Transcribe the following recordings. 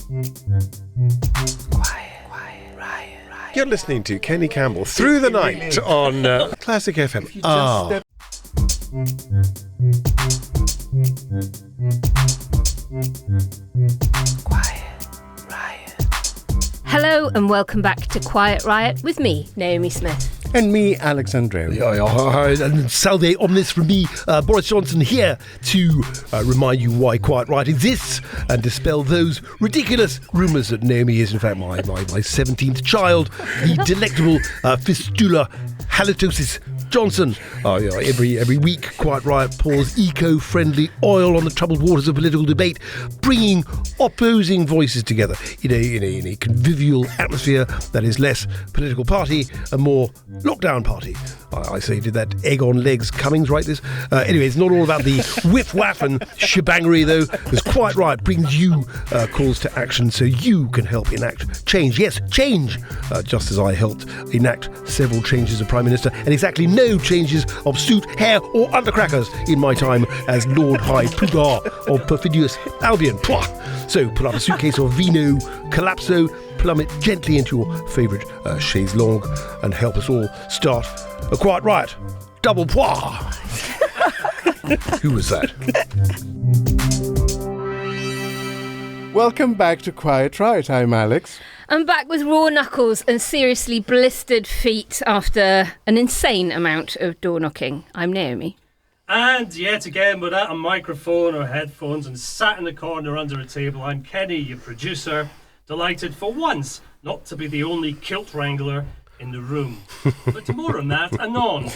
Riot. You're listening to Kenny Campbell Through the Night on Classic FM. Hello and welcome back to Quiet Riot with me, Naomi Smith. And me, Alexandre. And salve omnis from me, Boris Johnson, here to remind you why Quiet Riot exists and dispel those ridiculous rumours that Naomi is, in fact, my 17th child, the delectable fistula halitosis Johnson. Every week, Quiet Riot pours eco-friendly oil on the troubled waters of political debate, bringing opposing voices together in a convivial atmosphere that is less political party and more lockdown party. I say, did that egg on legs Cummings write this? Anyway, it's not all about the whiff-waff and shebangery, though, because Quiet Riot brings you calls to action so you can help enact change. Yes, change! Just as I helped enact several changes of Prime Minister and exactly no changes of suit, hair or undercrackers in my time as Lord High Poudre of perfidious Albion. Pwah! So pull up a suitcase of vino, collapso, plumb it gently into your favourite chaise longue and help us all start a Quiet Riot. Double pois. Who was that? Welcome back to Quiet Riot. I'm Alex. I'm back with raw knuckles and seriously blistered feet after an insane amount of door knocking. I'm Naomi. And yet again, without a microphone or headphones and sat in the corner under a table, I'm Kenny, your producer, delighted for once not to be the only kilt wrangler in the room. But more on that anon.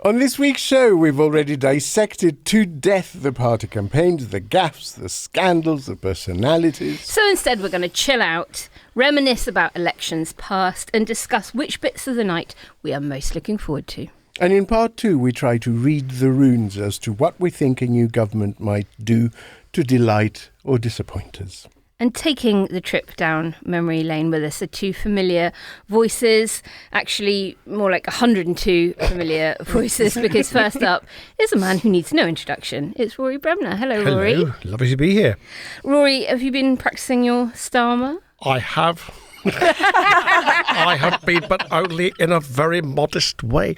On this week's show, we've already dissected to death the party campaigns, the gaffes, the scandals, the personalities. So instead we're going to chill out, reminisce about elections past and discuss which bits of the night we are most looking forward to. And in part two, we try to read the runes as to what we think a new government might do to delight or disappoint us. And taking the trip down memory lane with us are two familiar voices, actually more like 102 familiar voices, because first up is a man who needs no introduction. It's Rory Bremner. Hello, Rory. Hello, lovely to be here. Rory, have you been practising your Starmer? I have. I have been, but only in a very modest way.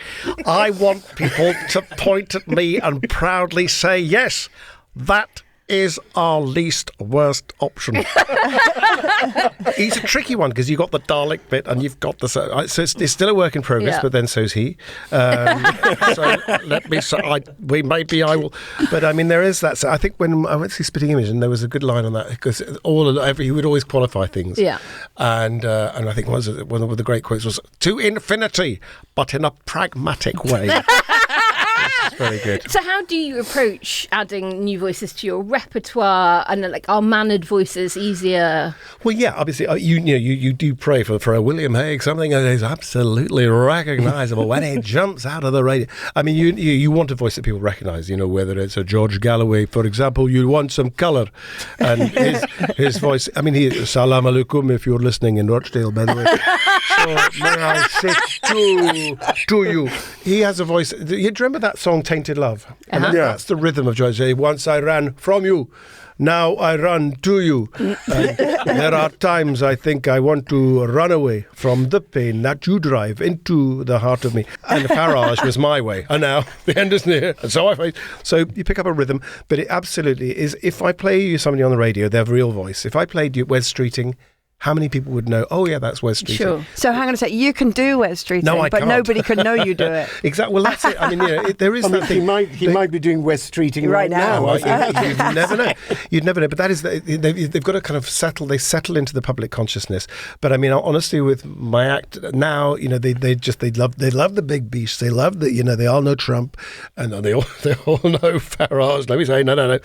I want people to point at me and proudly say, yes, that is our least worst option. He's a tricky one because you've got the Dalek bit and you've got the... So it's still a work in progress, but then so's he. So let me say, I will... But I mean, there is that... So I think when I went to see Spitting Image, and there was a good line on that, because he would always qualify things. Yeah. And I think one of the great quotes was, to infinity, but in a pragmatic way. It's very good. So how do you approach adding new voices to your repertoire and are mannered voices easier? Well, yeah, obviously you do pray for a William Hague, something that is absolutely recognisable when it jumps out of the radio. I mean, you want a voice that people recognise. Whether it's a George Galloway, for example, you want some colour, and his voice. I mean, salam alaikum if you're listening in Rochdale, by the way. So may I say to you, he has a voice. Do you remember that song Tainted Love? And that's the rhythm of George. Once I ran from you, now I run to you. There are times I think I want to run away from the pain that you drive into the heart of me. And Farage was my way. And now the end is near. And so I face. So you pick up a rhythm, but it absolutely is. If I play you somebody on the radio, their real voice. If I played you Wes Streeting, how many people would know, oh yeah, that's Wes Streeting? Sure. So hang on a sec, you can do Wes Streeting, no, I but can't. nobody can know you do it. Exactly. Well, that's it. I mean, there is that thing. He might be doing Wes Streeting right now. You'd never know. You'd never know. But that is, they've got to kind of settle into the public consciousness. But I mean, honestly, with my act now, they love the big beast. They love they all know Trump, and they all know Farage. Let me say, no.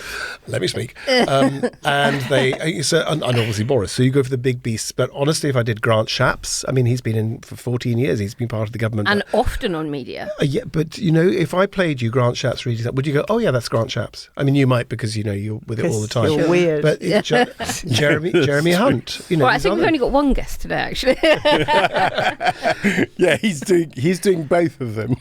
Let me speak. And obviously Boris. So you go for the big big beasts, but honestly, if I did Grant Shapps, I mean, he's been in for 14 years. He's been part of the government. And often on media. Yeah, but, if I played you Grant Shapps reading that, would you go, oh, yeah, that's Grant Shapps? I mean, you might because, you're with it all the time. You're weird. But Jeremy Hunt, Well, I think we've only got one guest today, actually. Yeah, he's doing both of them.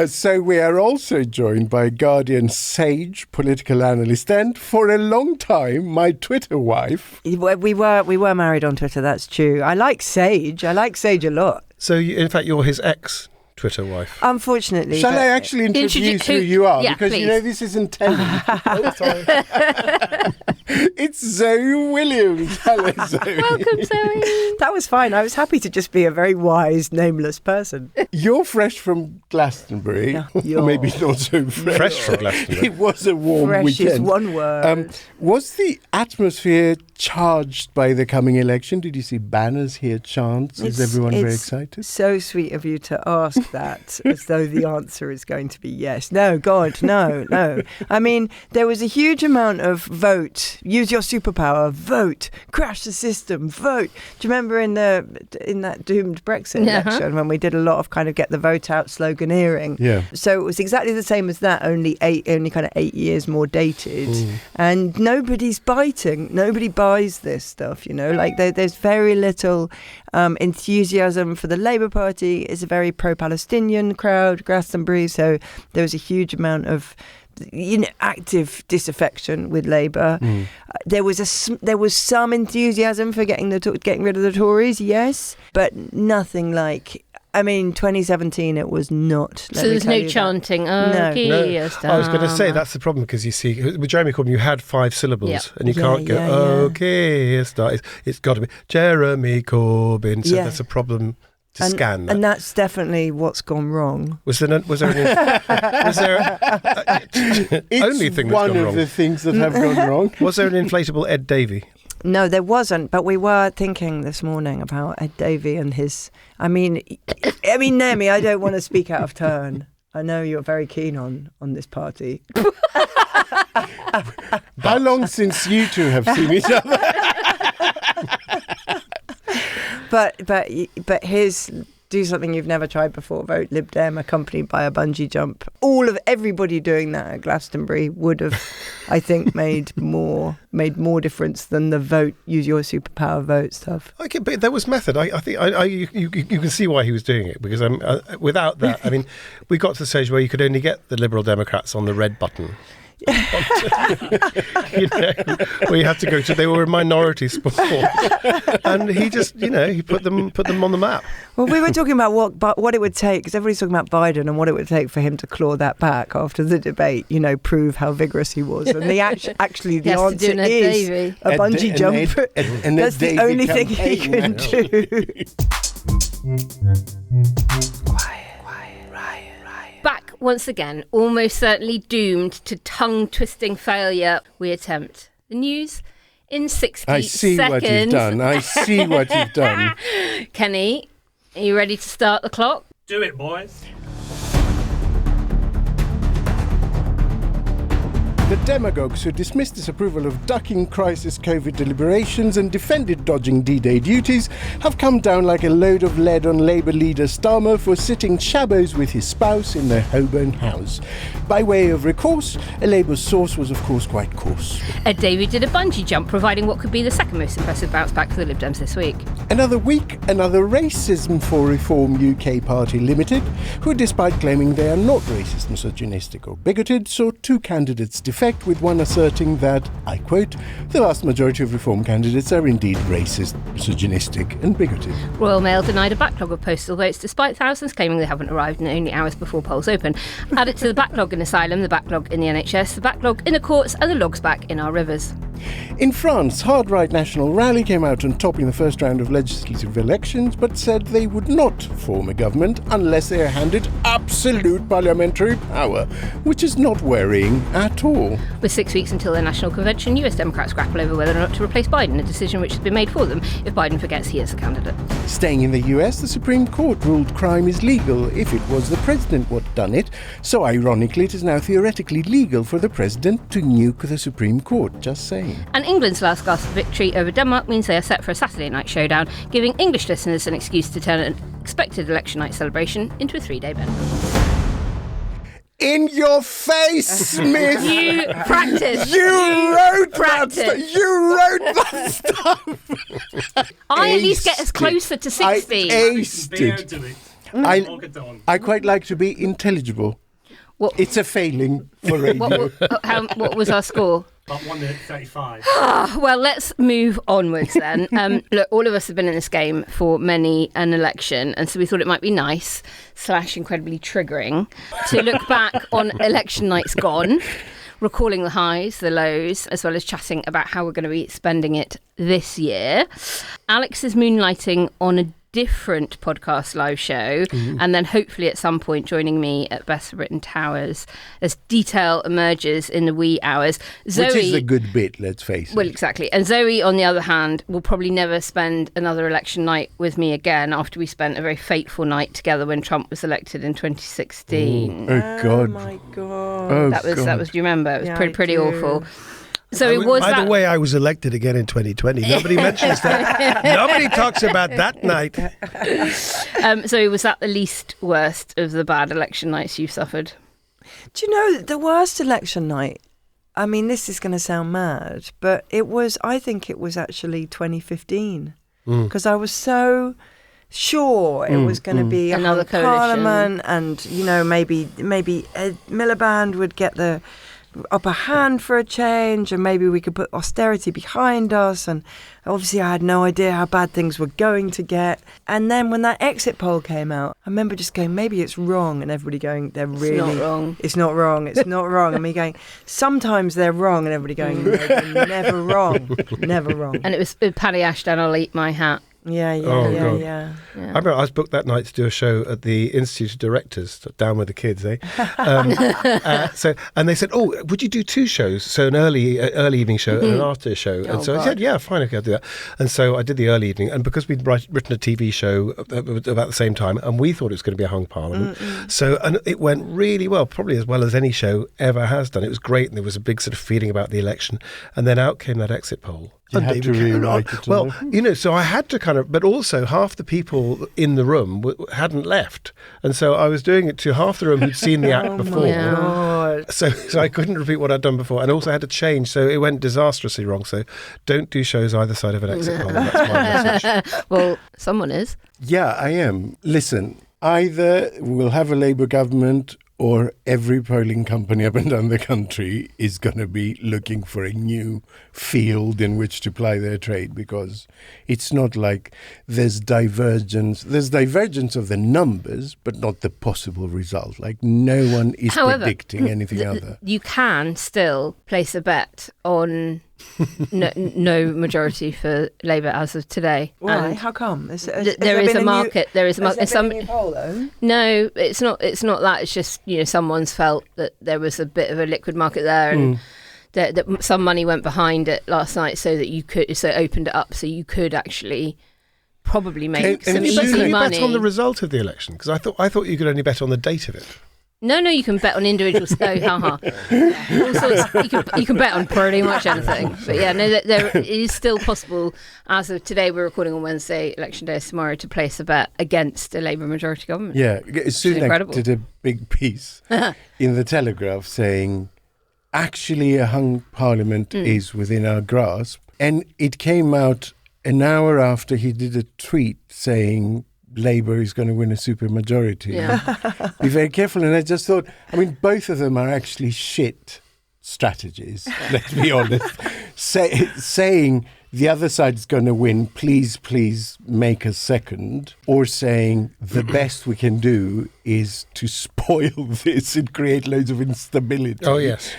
So we are also joined by Guardian sage, political analyst, and for a long time, my Twitter wife. We were married on Twitter, that's true. I like Sage. I like Sage a lot. So, in fact, you're his ex-Twitter wife. Unfortunately. Shall I actually introduce who you are? Yeah, because, please. this is intended. It's Zoe Williams. Hello, Zoe. Welcome, Zoe. That was fine. I was happy to just be a very wise, nameless person. You're fresh from Glastonbury. Yeah. Or maybe not so fresh. Fresh from Glastonbury. It was a warm Fresh weekend. is one word. Was the atmosphere charged by the coming election? Did you see banners here, chants? Is everyone very excited? So sweet of you to ask that, as though the answer is going to be yes. No, God, no. I mean, there was a huge amount of vote. Use your superpower. Vote. Crash the system. Vote. Do you remember in that doomed Brexit election when we did a lot of kind of get the vote out sloganeering? Yeah. So it was exactly the same as that, only kind of 8 years more dated. And nobody's biting. Nobody buys this stuff, Like there's very little enthusiasm for the Labour Party. It's a very pro-Palestinian crowd, Glastonbury. So there was a huge amount of active disaffection with Labour. There was some enthusiasm for getting rid of the Tories, yes, but nothing like. I mean, 2017, it was not. So there's no chanting. No. I was going to say that's the problem because you see with Jeremy Corbyn you had 5 syllables and you can't go okay. It's got to be Jeremy Corbyn. So that's a problem to scan that. And that's definitely what's gone wrong. Was there only thing that's one gone of wrong? the things that have gone wrong. Was there an inflatable Ed Davey? No, there wasn't. But we were thinking this morning about Ed Davey and his. I mean, Naomi, I don't want to speak out of turn. I know you're very keen on this party. How long since you two have seen each other? But his do something you've never tried before. Vote Lib Dem accompanied by a bungee jump. Everybody doing that at Glastonbury would have, I think, made more difference than the vote use your superpower vote stuff. Okay, but there was method. I think you can see why he was doing it because without that, I mean, we got to the stage where you could only get the Liberal Democrats on the red button. Where you had to go to, they were a minority sport, and he just, he put them on the map. Well, we were talking about what it would take, because everybody's talking about Biden and what it would take for him to claw that back after the debate. Prove how vigorous he was, and the answer is a bungee jump. That's the only thing he can do. Back once again, almost certainly doomed to tongue-twisting failure, we attempt the news in 60 seconds. I see what you've done. Kenny, are you ready to start the clock? Do it, boys. The demagogues who dismissed disapproval of ducking crisis COVID deliberations and defended dodging D-Day duties have come down like a load of lead on Labour leader Starmer for sitting shabos with his spouse in their Holborn house. By way of recourse, a Labour source was of course quite coarse. Ed Davey did a bungee jump, providing what could be the second most impressive bounce back for the Lib Dems this week. Another week, another Racism for Reform UK Party Limited, who despite claiming they are not racist, misogynistic or bigoted, saw 2 candidates defect, with one asserting that, I quote, the vast majority of Reform candidates are indeed racist, misogynistic and bigoted. Royal Mail denied a backlog of postal votes despite thousands claiming they haven't arrived in only hours before polls open. Add it to the backlog in asylum, the backlog in the NHS, the backlog in the courts and the logs back in our rivers. In France, Hard Right National Rally came out on top in the first round of legislative elections, but said they would not form a government unless they are handed absolute parliamentary power, which is not worrying at all. With 6 weeks until their national convention, US Democrats grapple over whether or not to replace Biden, a decision which has been made for them if Biden forgets he is a candidate. Staying in the US, the Supreme Court ruled crime is legal if it was the president what done it, so ironically it is now theoretically legal for the president to nuke the Supreme Court, just saying. And England's last gasp of victory over Denmark means they are set for a Saturday night showdown, giving English listeners an excuse to turn an expected election night celebration into a 3-day bender. In your face, Smith! You practiced. You wrote practiced. that stuff. You wrote that stuff. I at least get us closer to 60. I quite like to be intelligible. What? It's a failing for radio. What was our score? About 1 minute 35. Well, let's move onwards then. Look, all of us have been in this game for many an election, and so we thought it might be nice / incredibly triggering to look back on election nights gone, recalling the highs, the lows, as well as chatting about how we're going to be spending it this year. Alex is moonlighting on a different podcast live show, and then hopefully at some point joining me at Best of Britain Towers as detail emerges in the wee hours. Zoe, which is a good bit, let's face it. Well, exactly. And Zoe, on the other hand, will probably never spend another election night with me again after we spent a very fateful night together when Trump was elected in 2016. Oh, God. Oh, my God. Oh, That was. Do you remember? It was pretty I do. awful. So it was By that. the way, I was elected again in 2020. Nobody mentions that. Nobody talks about that night. So was that the least worst of the bad election nights you've suffered? Do you know the worst election night? I mean, this is going to sound mad, but I think it was actually 2015 because I was so sure it was going to be Another coalition. Parliament, and maybe Ed Miliband would get the upper hand for a change, and maybe we could put austerity behind us. And obviously I had no idea how bad things were going to get. And then when that exit poll came out, I remember just going, maybe it's wrong, and everybody going, they're really not wrong. It's not wrong. It's not wrong. And me going, sometimes they're wrong, and everybody going, no, they're never wrong. Never wrong. And it was Paddy Ashton, I'll eat my hat. Yeah. I remember I was booked that night to do a show at the Institute of Directors, down with the kids, eh? And they said, "Oh, would you do 2 shows? So an early evening show and an after show." And so I said, "Yeah, fine, okay, I'll do that." And so I did the early evening, and because we'd written a TV show about the same time, and we thought it was going to be a hung Parliament, and it went really well, probably as well as any show ever has done. It was great, and there was a big sort of feeling about the election, and then out came that exit poll. You had to rewrite it. Well, so I had to but also half the people in the room hadn't left. And so I was doing it to half the room who'd seen the act before. God. So I couldn't repeat what I'd done before. And also had to change. So it went disastrously wrong. So don't do shows either side of an exit poll. That's my message. Well, someone is. Yeah, I am. Listen, either we'll have a Labour government or every polling company up and down the country is going to be looking for a new field in which to ply their trade, because it's not like there's divergence. There's divergence of the numbers, but not the possible result. Like no one is predicting anything other. You can still place a bet on no majority for Labour as of today. Why? And how come? there is a market. There is a market. Has there been a new poll, though? No, it's not. It's not that. It's just someone's felt that there was a bit of a liquid market there, and that some money went behind it last night, so that it opened it up, so you could actually probably make some easy Can you money. bet on the result of the election? Because I thought you could only bet on the date of it. No, you can bet on individuals. Oh, haha. All sorts, you can bet on pretty much anything. But yeah, no, there is still possible, as of today, we're recording on Wednesday, election day is tomorrow, to place a bet against a Labour majority government. Yeah, Sunak did a big piece in the Telegraph saying, actually a hung Parliament is within our grasp. And it came out an hour after he did a tweet saying Labour is going to win a supermajority. Yeah. Be very careful. And I just thought, both of them are actually shit strategies, let's be honest. Saying the other side's going to win, please make us second, or saying the best we can do is to spoil this and create loads of instability. Oh, yes.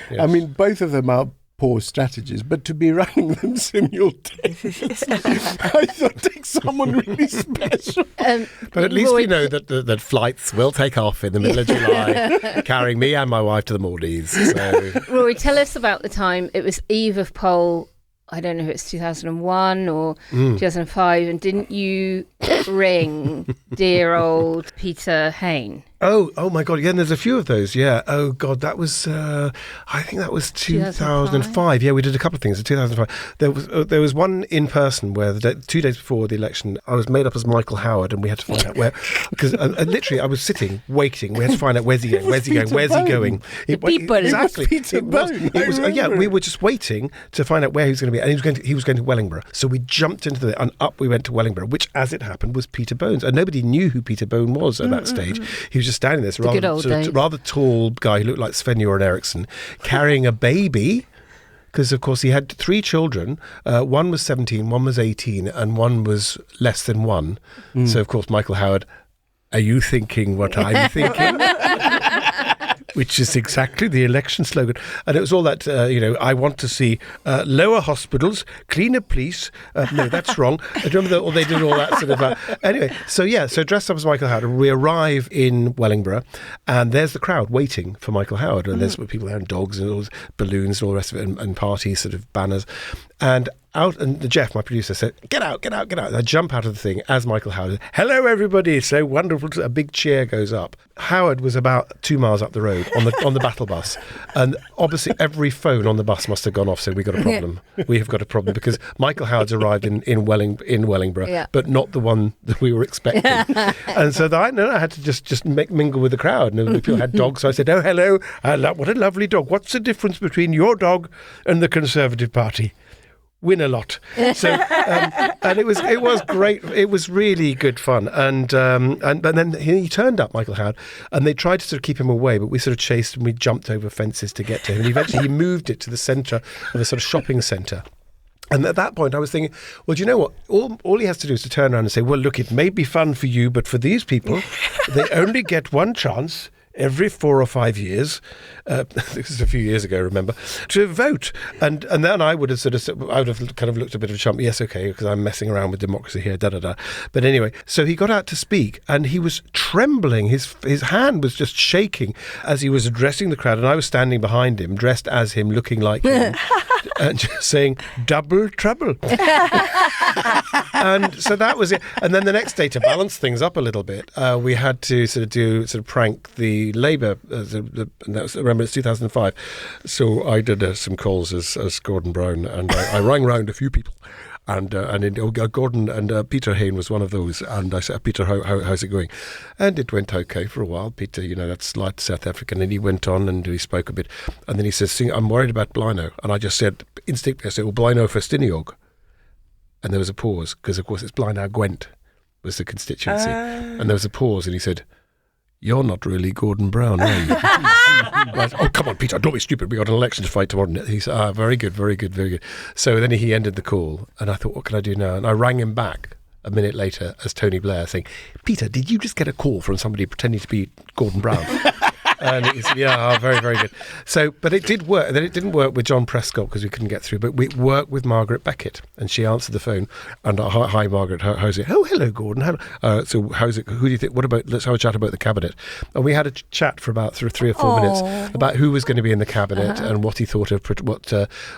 Both of them are poor strategies, but to be running them simultaneously, I thought takes someone really special. But at least we know that flights will take off in the middle of July, carrying me and my wife to the Maldives. So. Rory, tell us about the time. It was eve of poll. I don't know if it's 2001 or 2005, and didn't you ring dear old Peter Hain? Oh my God! Yeah, and there's a few of those. Yeah. Oh God, that was. I think that was 2005. Yeah, we did a couple of things in 2005. There was one in person where 2 days before the election, I was made up as Michael Howard, and we had to find out where. Because literally, I was sitting waiting. We had to find out where's he going? Where's he going? Where's he going? Exactly. It was. Yeah, we were just waiting to find out where he was going to be, and he was going to Wellingborough. So we jumped into and up we went to Wellingborough, which, as it happened, was Peter Bones, and nobody knew who Peter Bone was at that stage. He was just standing there, this rather tall guy who looked like Sven-Göran Eriksson, carrying a baby, because of course he had 3 children. One was 17, one was 18, and one was less than 1. So of course, Michael Howard, are you thinking what I'm thinking? Which is exactly the election slogan. And it was all that, I want to see lower hospitals, cleaner police. No, that's wrong. I remember they did all that sort of... anyway, so dressed up as Michael Howard, we arrive in Wellingborough, and there's the crowd waiting for Michael Howard. And there's people there, and dogs and all balloons and all the rest of it, and party sort of banners. And Jeff, my producer, said, get out. And I jump out of the thing as Michael Howard. Hello, everybody. It's so wonderful. A big cheer goes up. Howard was about 2 miles up the road on the battle bus. And obviously every phone on the bus must have gone off saying, we've got a problem. We have got a problem, because Michael Howard's arrived in Wellingborough, but not the one that we were expecting. And so I had to just mingle with the crowd. And people had dogs. So I said, oh, hello. What a lovely dog. What's the difference between your dog and the Conservative Party? Win a lot. So and it was great. It was really good fun. And then he turned up, Michael Howard, and they tried to sort of keep him away, but we sort of chased and we jumped over fences to get to him. And eventually he moved it to the centre of a sort of shopping centre. And at that point, I was thinking, well, do you know what? All he has to do is to turn around and say, well, look, it may be fun for you, but for these people, they only get one chance every 4 or 5 years, this is a few years ago, remember, to vote. And then I would have kind of looked a bit of a chump. Yes, okay, because I'm messing around with democracy here, da-da-da. But anyway, so he got out to speak, and he was trembling. His hand was just shaking as he was addressing the crowd, and I was standing behind him, dressed as him, looking like him, and just saying, double trouble. And so that was it. And then the next day, to balance things up a little bit, we had to sort of prank the Labour, remember it's 2005, so I did some calls as Gordon Brown, and I rang round a few people, and Gordon and Peter Hain was one of those, and I said, Peter, how's it going? And it went okay for a while. Peter, that's like South African, and he went on and he spoke a bit, and then he says, I'm worried about Blino, and I just said instinctively, well, Blino for Stiniog, and there was a pause, because of course it's Blino Gwent was the constituency, and there was a pause, and he said, you're not really Gordon Brown, are you? Like, oh, come on, Peter, don't be stupid. We got an election to fight tomorrow. He said, very good, very good, very good. So then he ended the call, and I thought, what can I do now? And I rang him back a minute later as Tony Blair, saying, Peter, did you just get a call from somebody pretending to be Gordon Brown? And he said, very, very good. So, but it did work. Then it didn't work with John Prescott because we couldn't get through, but we worked with Margaret Beckett, and she answered the phone. And hi, Margaret, how's it? Oh, hello, Gordon. So how's it? Who do you think? Let's have a chat about the cabinet. And we had a chat for about 3 or 4 minutes about who was going to be in the cabinet and what he thought of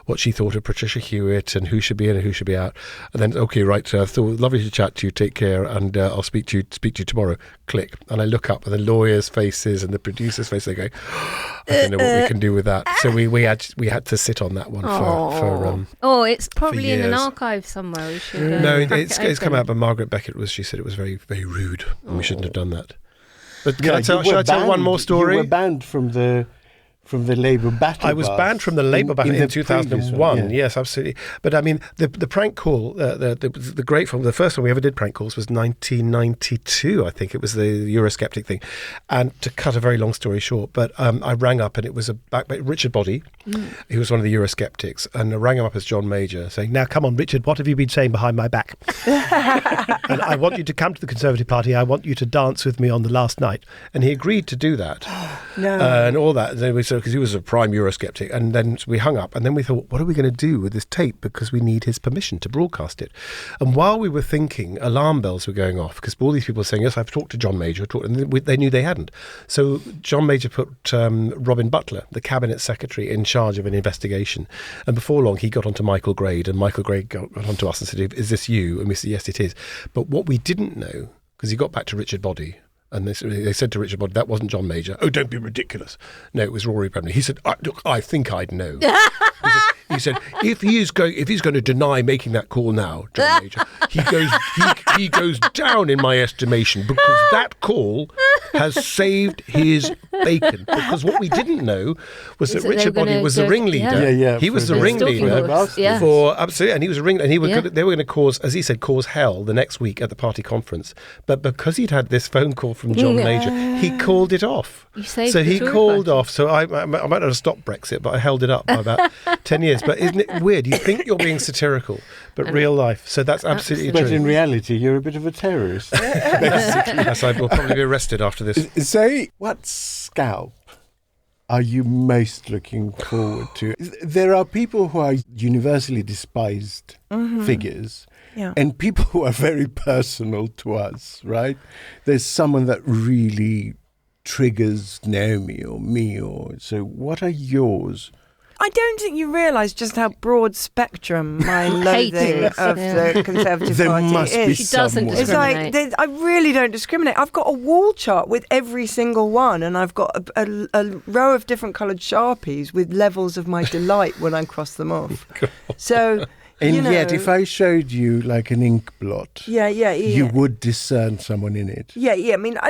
what she thought of Patricia Hewitt and who should be in and who should be out. And then, okay, right. So I thought, lovely to chat to you. Take care, and I'll speak to you tomorrow. Click, and I look up, and the lawyers' faces and the producers' faces. They go, I don't know what we can do with that. So we had to sit on that one for it's probably in an archive somewhere. We should. No, it's come out. But Margaret Beckett she said it was very, very rude, and we shouldn't have done that. But should I tell one more story? You were banned from the Labour battle. I was banned from the Labour battle in 2001. Yes, absolutely. But I mean, the prank call, the great film, the first one we ever did prank calls was 1992. I think it was the Eurosceptic thing. And to cut a very long story short, but I rang up, and it was Richard Boddy. He was one of the Eurosceptics, and I rang him up as John Major, saying, "Now, come on, Richard, what have you been saying behind my back? And I want you to come to the Conservative Party. I want you to dance with me on the last night." And he agreed to do that. And all that. Because he was a prime Eurosceptic. And then we hung up, and then we thought, what are we going to do with this tape? Because we need his permission to broadcast it. And while we were thinking, alarm bells were going off, because all these people were saying, yes, I've talked to John Major, and they knew they hadn't. So John Major put Robin Butler, the cabinet secretary, in charge of an investigation. And before long, he got onto Michael Grade, and Michael Grade got onto us and said, is this you? And we said, yes, it is. But what we didn't know, because he got back to Richard Boddy, And they said to Richard Body, that wasn't John Major. Oh, don't be ridiculous. No, it was Rory Bremner. He said, look, I think I'd know. He said, if he's going to deny making that call now, John Major, he goes down in my estimation, because that call has saved his bacon. Because what we didn't know was that Richard Body was the ringleader. Yeah. He was the ringleader for absolutely, and he was a ringleader, and they were going to cause, as he said, cause hell the next week at the party conference. But because he'd had this phone call from John Major, he called it off. So he called off. So I might not have stopped Brexit, but I held it up by about 10 years. But isn't it weird? You think you're being satirical, but real life. So that's absolutely true. But in reality, you're a bit of a terrorist. Basically, yes, I will probably be arrested after this. So, what scalp are you most looking forward to? There are people who are universally despised figures. Yeah. And people who are very personal to us, right? There's someone that really triggers Naomi or me. So what are yours? I don't think you realise just how broad spectrum my loathing of the Conservative There Party must is. be She doesn't someone. It's like, I really don't discriminate. I've got a wall chart with every single one, and I've got a row of different coloured Sharpies with levels of my delight when I cross them off. So... And yet, if I showed you like an ink blot, you would discern someone in it. Yeah. I mean, I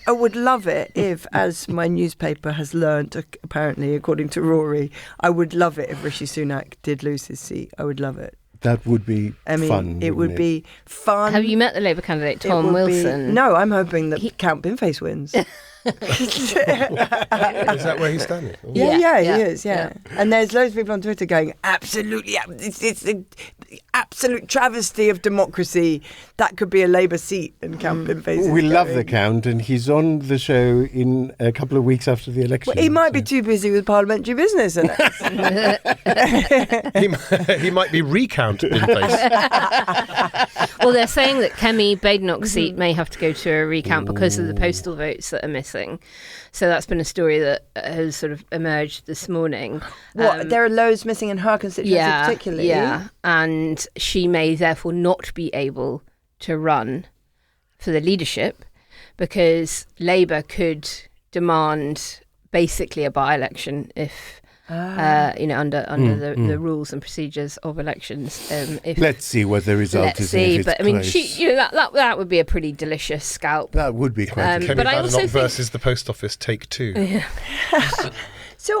would love it if, as my newspaper has learnt, apparently, according to Rory, I would love it if Rishi Sunak did lose his seat. I would love it. That would be fun. It would be fun. Have you met the Labour candidate, Tom Wilson? No, I'm hoping that Count Binface wins. Is that where he's standing? Oh. Yeah, he is, yeah. And there's loads of people on Twitter going, absolutely, it's an absolute travesty of democracy. That could be a Labour seat, and Count Binface We love the Count, and he's on the show in a couple of weeks after the election. Well, he might be too busy with parliamentary business. He might be recount Binface. Well, they're saying that Kemi Badenoch's seat may have to go to a recount because of the postal votes that are missing. So that's been a story that has sort of emerged this morning. There are loads missing in her constituency particularly? Yeah, and she may therefore not be able to run for the leadership because Labour could demand basically a by-election if... under the rules and procedures of elections. Let's see what the result is. But I mean, that would be a pretty delicious scalp. That would be quite. Kenny Campbell versus the Post Office, take 2. Yeah. So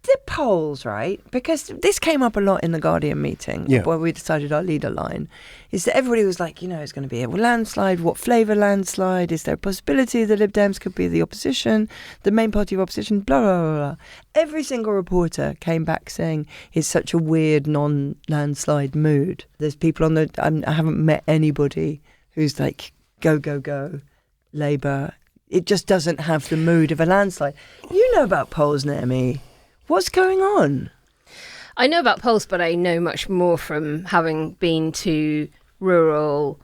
the polls, right? Because this came up a lot in the Guardian meeting where we decided our leader line, is that everybody was like, it's going to be a landslide. What flavour landslide? Is there a possibility the Lib Dems could be the opposition, the main party of opposition, blah, blah, blah, blah. Every single reporter came back saying it's such a weird non-landslide mood. There's people I haven't met anybody who's like, go, go, go, Labour. It just doesn't have the mood of a landslide. You know about polls, Naomi. What's going on? I know about polls, but I know much more from having been to rural,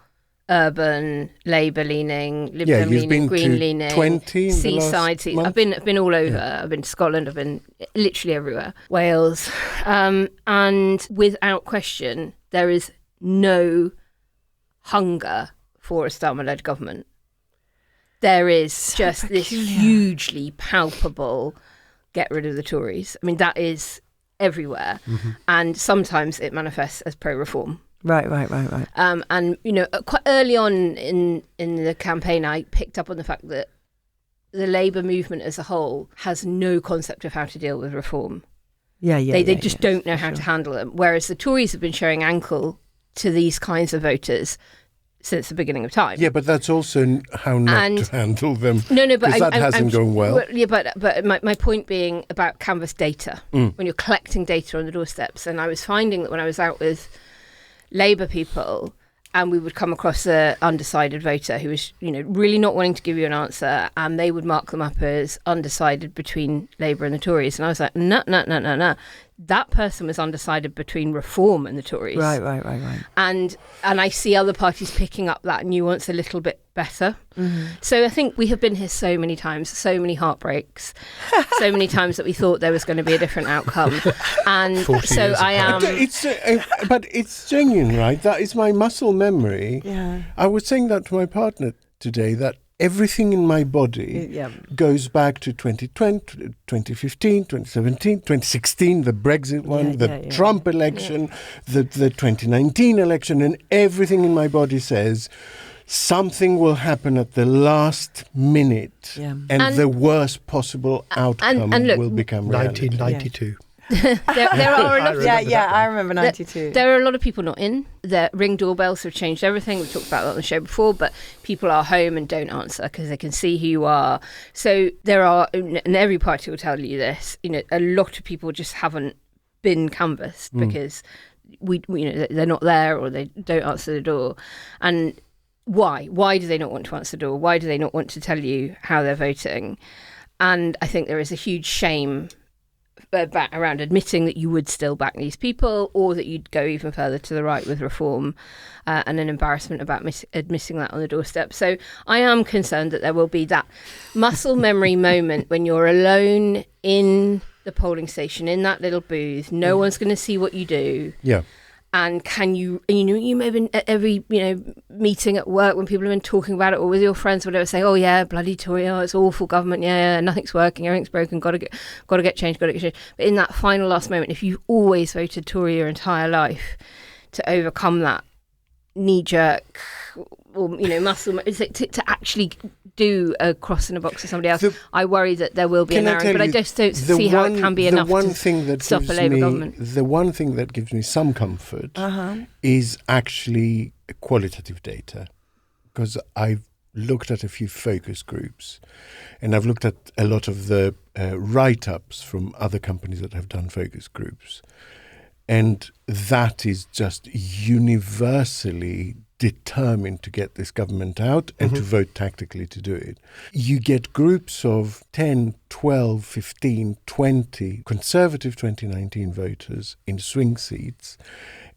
urban, Labour-leaning, Lib Dem leaning, Green-leaning, 20 seaside. I've been all over. I've been to Scotland. I've been literally everywhere. Wales. And without question, there is no hunger for a Starmer-led government. There is just this hugely palpable... get rid of the Tories. I mean, that is everywhere. Mm-hmm. And sometimes it manifests as pro-reform. Right. And, quite early on in the campaign, I picked up on the fact that the Labour movement as a whole has no concept of how to deal with reform. They just don't know how to handle them. Whereas the Tories have been showing ankle to these kinds of voters since the beginning of time. Yeah, but that's also how not to handle them. No, but that hasn't gone well. But my point being about canvas data, when you're collecting data on the doorsteps, and I was finding that when I was out with Labour people, and we would come across an undecided voter who was, really not wanting to give you an answer, and they would mark them up as undecided between Labour and the Tories, and I was like, no. that person was undecided between Reform and the Tories. Right. And I see other parties picking up that nuance a little bit better. Mm-hmm. So I think we have been here so many times, so many heartbreaks, so many times that we thought there was going to be a different outcome. And so I am... But it's genuine, right? That is my muscle memory. Yeah. I was saying that to my partner today, that everything in my body goes back to 2020, 2015, 2017, 2016, the Brexit one, the Trump election, the 2019 election, and everything in my body says something will happen at the last minute and the worst possible outcome will become reality. 1992. There are a lot of I remember 92. There are a lot of people not in. The Ring doorbells have changed everything. We've talked about that on the show before, but people are home and don't answer because they can see who you are. So there are, and every party will tell you this, a lot of people just haven't been canvassed because they're not there or they don't answer the door. And why? Why do they not want to answer the door? Why do they not want to tell you how they're voting? And I think there is a huge shame around admitting that you would still back these people, or that you'd go even further to the right with Reform, and an embarrassment about admitting that on the doorstep. So I am concerned that there will be that muscle memory moment when you're alone in the polling station, in that little booth. No one's going to see what you do. Yeah. And can you may have been at every, meeting at work when people have been talking about it, or with your friends, or whatever, saying, oh yeah, bloody Tory, oh, it's awful government, nothing's working, everything's broken, got to get changed. But in that final last moment, if you've always voted Tory your entire life, to overcome that knee-jerk or muscle to actually do a cross in a box for somebody else, I worry that there will be a narrowing, but I just don't see how it can be enough to stop a Labour government. The one thing that gives me some comfort is actually qualitative data, because I've looked at a few focus groups and I've looked at a lot of the write-ups from other companies that have done focus groups, and that is just universally determined to get this government out and to vote tactically to do it. You get groups of 10, 12, 15, 20 Conservative 2019 voters in swing seats,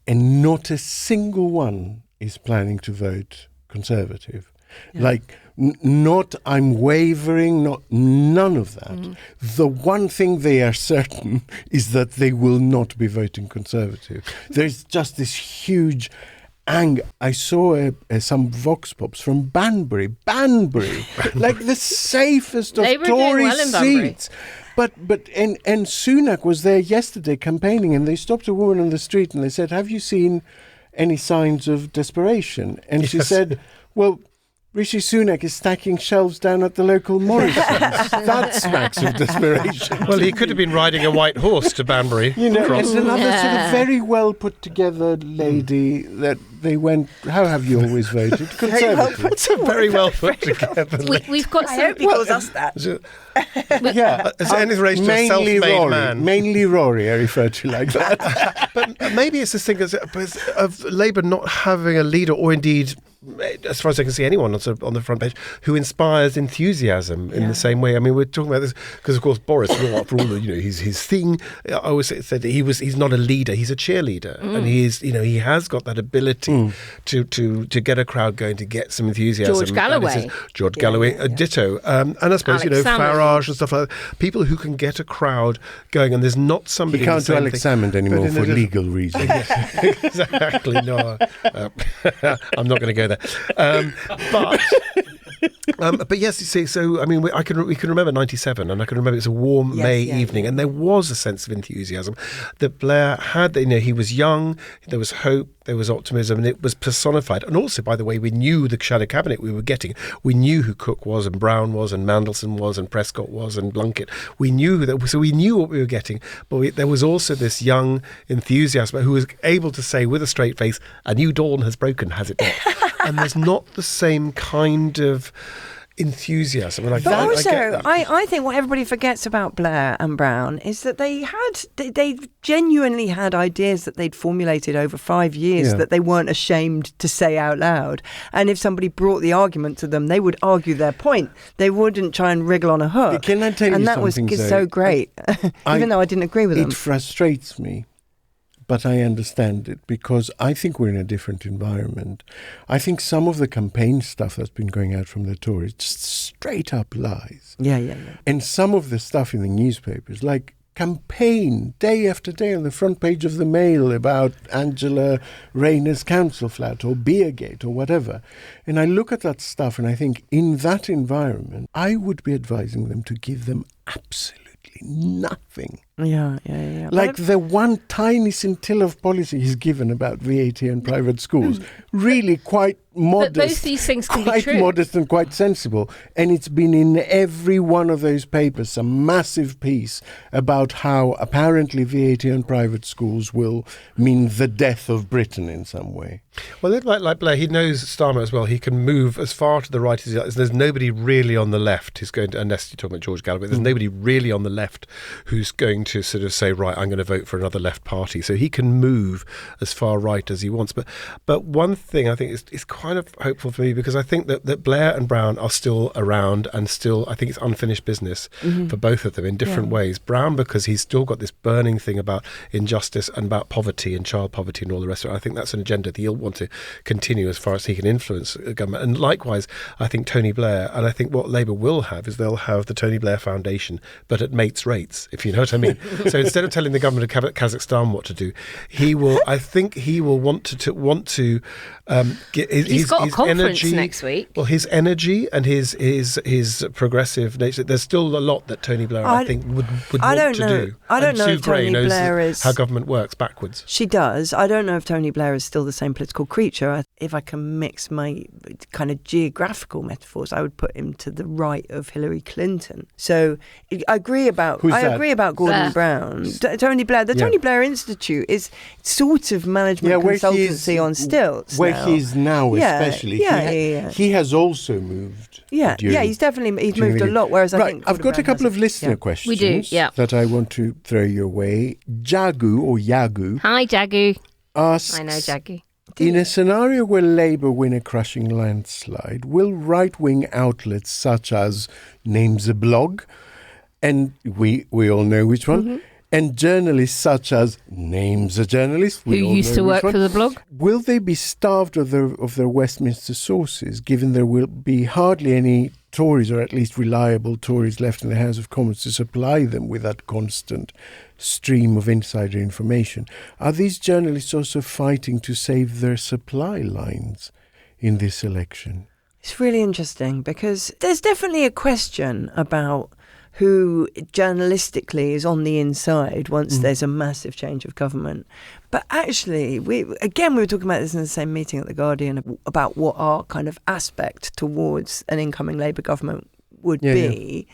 and not a single one is planning to vote Conservative. Not I'm wavering, none of that. The one thing they are certain is that they will not be voting Conservative. There's just this huge anger. I saw some vox pops from Banbury, like the safest of Tory seats. But Sunak was there yesterday campaigning, and they stopped a woman on the street and they said, have you seen any signs of desperation? And she said, well, Rishi Sunak is stacking shelves down at the local Morrison's. That smacks of desperation. Well, he could have been riding a white horse to Banbury. And another sort of very well put together lady that they went, how have you always voted? Conservative. It's a very well put together lady. We've got I hope he calls us that. Any relation to a self-made Rory, man. mainly Rory, I refer to like that. But maybe it's this thing of Labour not having a leader, or indeed, as far as I can see, anyone on the front page who inspires enthusiasm in the same way. I mean, we're talking about this because, of course, Boris, for all the, his thing. I always said that he's not a leader; he's a cheerleader, and he has got that ability to get a crowd going, to get some enthusiasm. George Galloway, ditto. And I suppose Farage and stuff like that. People who can get a crowd going, and there's not somebody. You can't do Alex Salmond anymore for legal reasons. Exactly. No, I'm not going to go there. But yes, you see, so I mean, we can remember '97, and I can remember it was a warm May evening, and there was a sense of enthusiasm that Blair had. He was young, there was hope, there was optimism, and it was personified. And also, by the way, we knew the shadow cabinet we were getting. We knew who Cook was, and Brown was, and Mandelson was, and Prescott was, and Blunkett. We knew that, so we knew what we were getting. But there was also this young enthusiasm who was able to say with a straight face, "A new dawn has broken, has it not?" And there's not the same kind of enthusiasm. And But also, I get that. I think what everybody forgets about Blair and Brown is that they genuinely had ideas that they'd formulated over 5 years that they weren't ashamed to say out loud. And if somebody brought the argument to them, they would argue their point. They wouldn't try and wriggle on a hook. Can I tell you and that something, was Zoe? so great, even though I didn't agree with them. It frustrates me, but I understand it because I think we're in a different environment. I think some of the campaign stuff that's been going out from the Tories, just straight up lies. Yeah. And some of the stuff in the newspapers, like campaign day after day on the front page of the Mail about Angela Rayner's council flat or Beergate or whatever. And I look at that stuff and I think in that environment, I would be advising them to give them absolutely nothing. Yeah. Like the one tiny scintilla of policy he's given about VAT and private schools, really quite modest. But both these things can be quite true. modest and quite sensible. And it's been in every one of those papers, a massive piece about how apparently VAT and private schools will mean the death of Britain in some way. Well, like Blair, he knows Starmer as well. He can move as far to the right as he likes. There's nobody really on the left who's going to, unless you're talking about George Galloway, there's nobody really on the left who's going to sort of say, right, I'm going to vote for another left party. So he can move as far right as he wants. But one thing I think is kind of hopeful for me, because I think that Blair and Brown are still around and still, I think it's unfinished business for both of them in different ways. Brown, because he's still got this burning thing about injustice and about poverty and child poverty and all the rest of it. I think that's an agenda that he'll want to continue as far as he can influence government. And likewise, I think Tony Blair, and I think what Labour will have is they'll have the Tony Blair Foundation, but at mates' rates, if you know what I mean. So instead of telling the government of Kazakhstan what to do, he will. I think he will want to get He's got a conference energy next week. Well, his energy and his progressive nature. There's still a lot that Tony Blair, I think, would want to do. I don't and know Sue if Gray Tony knows Blair is how government works backwards. She does. I don't know if Tony Blair is still the same political creature. If I can mix my kind of geographical metaphors, I would put him to the right of Hillary Clinton. So I agree about Gordon Brown. Tony Blair. The Tony Blair Institute is sort of management consultancy on stilts. Where he is now, especially. He has also moved. Yeah, he's moved a lot. Whereas I think I've got a couple of listener questions. We do, that I want to throw your way. Yagu. Hi, Jagu. Asks, I know Jagu. In a scenario where Labour win a crushing landslide, will right-wing outlets such as Names a Blog, and we all know which one, and journalists such as Names a Journalist, who used to work for the blog, will they be starved of their Westminster sources, given there will be hardly any Tories, or at least reliable Tories, left in the House of Commons to supply them with that constant stream of insider information? Are these journalists also fighting to save their supply lines in this election? It's really interesting because there's definitely a question about who journalistically is on the inside once there's a massive change of government. But actually, we were talking about this in the same meeting at The Guardian about what our kind of aspect towards an incoming Labour government would be.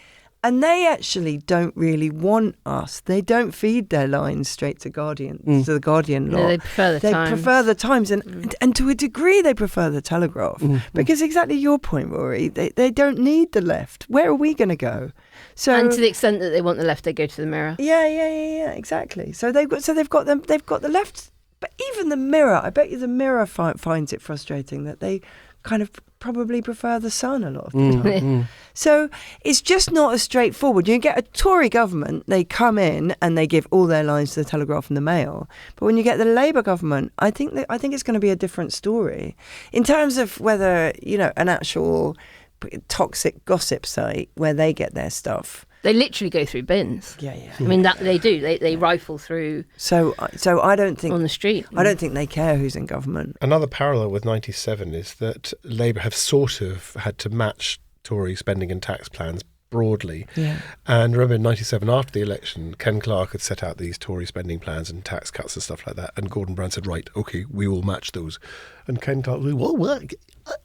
And they actually don't really want us. They don't feed their lines straight to to the Guardian lot. No, they prefer the Times. They prefer the Times, and to a degree they prefer the Telegraph. Because exactly your point, Rory, they don't need the left. Where are we going to go? So, and to the extent that they want the left, they go to the Mirror. Yeah, exactly. So they've got the left, but even the Mirror. I bet you the Mirror finds it frustrating that they kind of probably prefer the Sun a lot of the time. So it's just not as straightforward. You get a Tory government, they come in and they give all their lines to the Telegraph and the Mail. But when you get the Labour government, I think it's going to be a different story in terms of whether an actual toxic gossip site where they get their stuff. They literally go through bins. Yeah. I mean, that they do. They rifle through. So I don't think on the street. I don't think they care who's in government. Another parallel with 97 is that Labour have sort of had to match Tory spending and tax plans broadly. Yeah. And remember in 97, after the election, Ken Clarke had set out these Tory spending plans and tax cuts and stuff like that. And Gordon Brown said, right, OK, we will match those. And Ken Clarke said, well,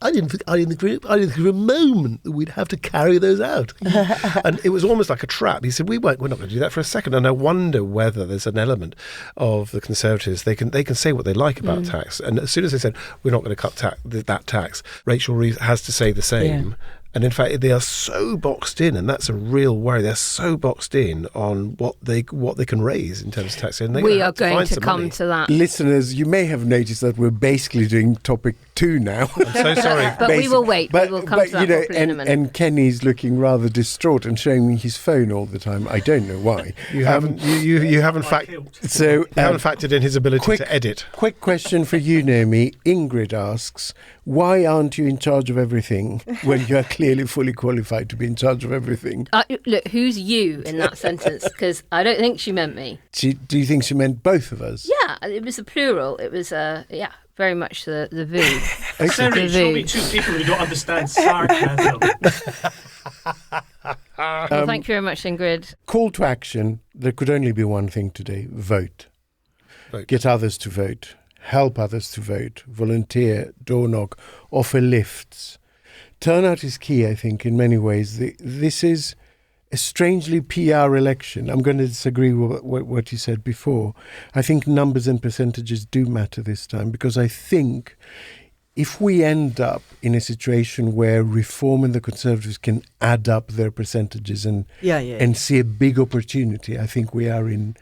I didn't think for a moment that we'd have to carry those out. And it was almost like a trap. He said, we're not going to do that for a second. And I wonder whether there's an element of the Conservatives, they can say what they like about tax. And as soon as they said, we're not going to cut that tax, Rachel Reeves has to say the same. And in fact, they are so boxed in, and that's a real worry. They're so boxed in on what they can raise in terms of tax. And we are going to come to that. Listeners, you may have noticed that we're basically doing topic 2 now. I'm so sorry. But we will wait. We will come to that properly in a minute. And Kenny's looking rather distraught and showing me his phone all the time. I don't know why. You haven't factored in his ability to edit. Quick question for you, Naomi. Ingrid asks, why aren't you in charge of everything when you are clearly fully qualified to be in charge of everything? Look, who's you in that sentence? Because I don't think she meant me. Do you think she meant both of us? Yeah, it was a plural. It was very much the VU. Sorry, show me 2 people who don't understand sarcasm. Well, thank you very much, Ingrid. Call to action. There could only be one thing today. Vote. Get others to vote. Help others to vote. Volunteer, door knock, offer lifts. Turnout is key, I think, in many ways. This is a strangely PR election. I'm going to disagree with what you said before. I think numbers and percentages do matter this time, because I think if we end up in a situation where Reform and the Conservatives can add up their percentages and see a big opportunity, I think we are in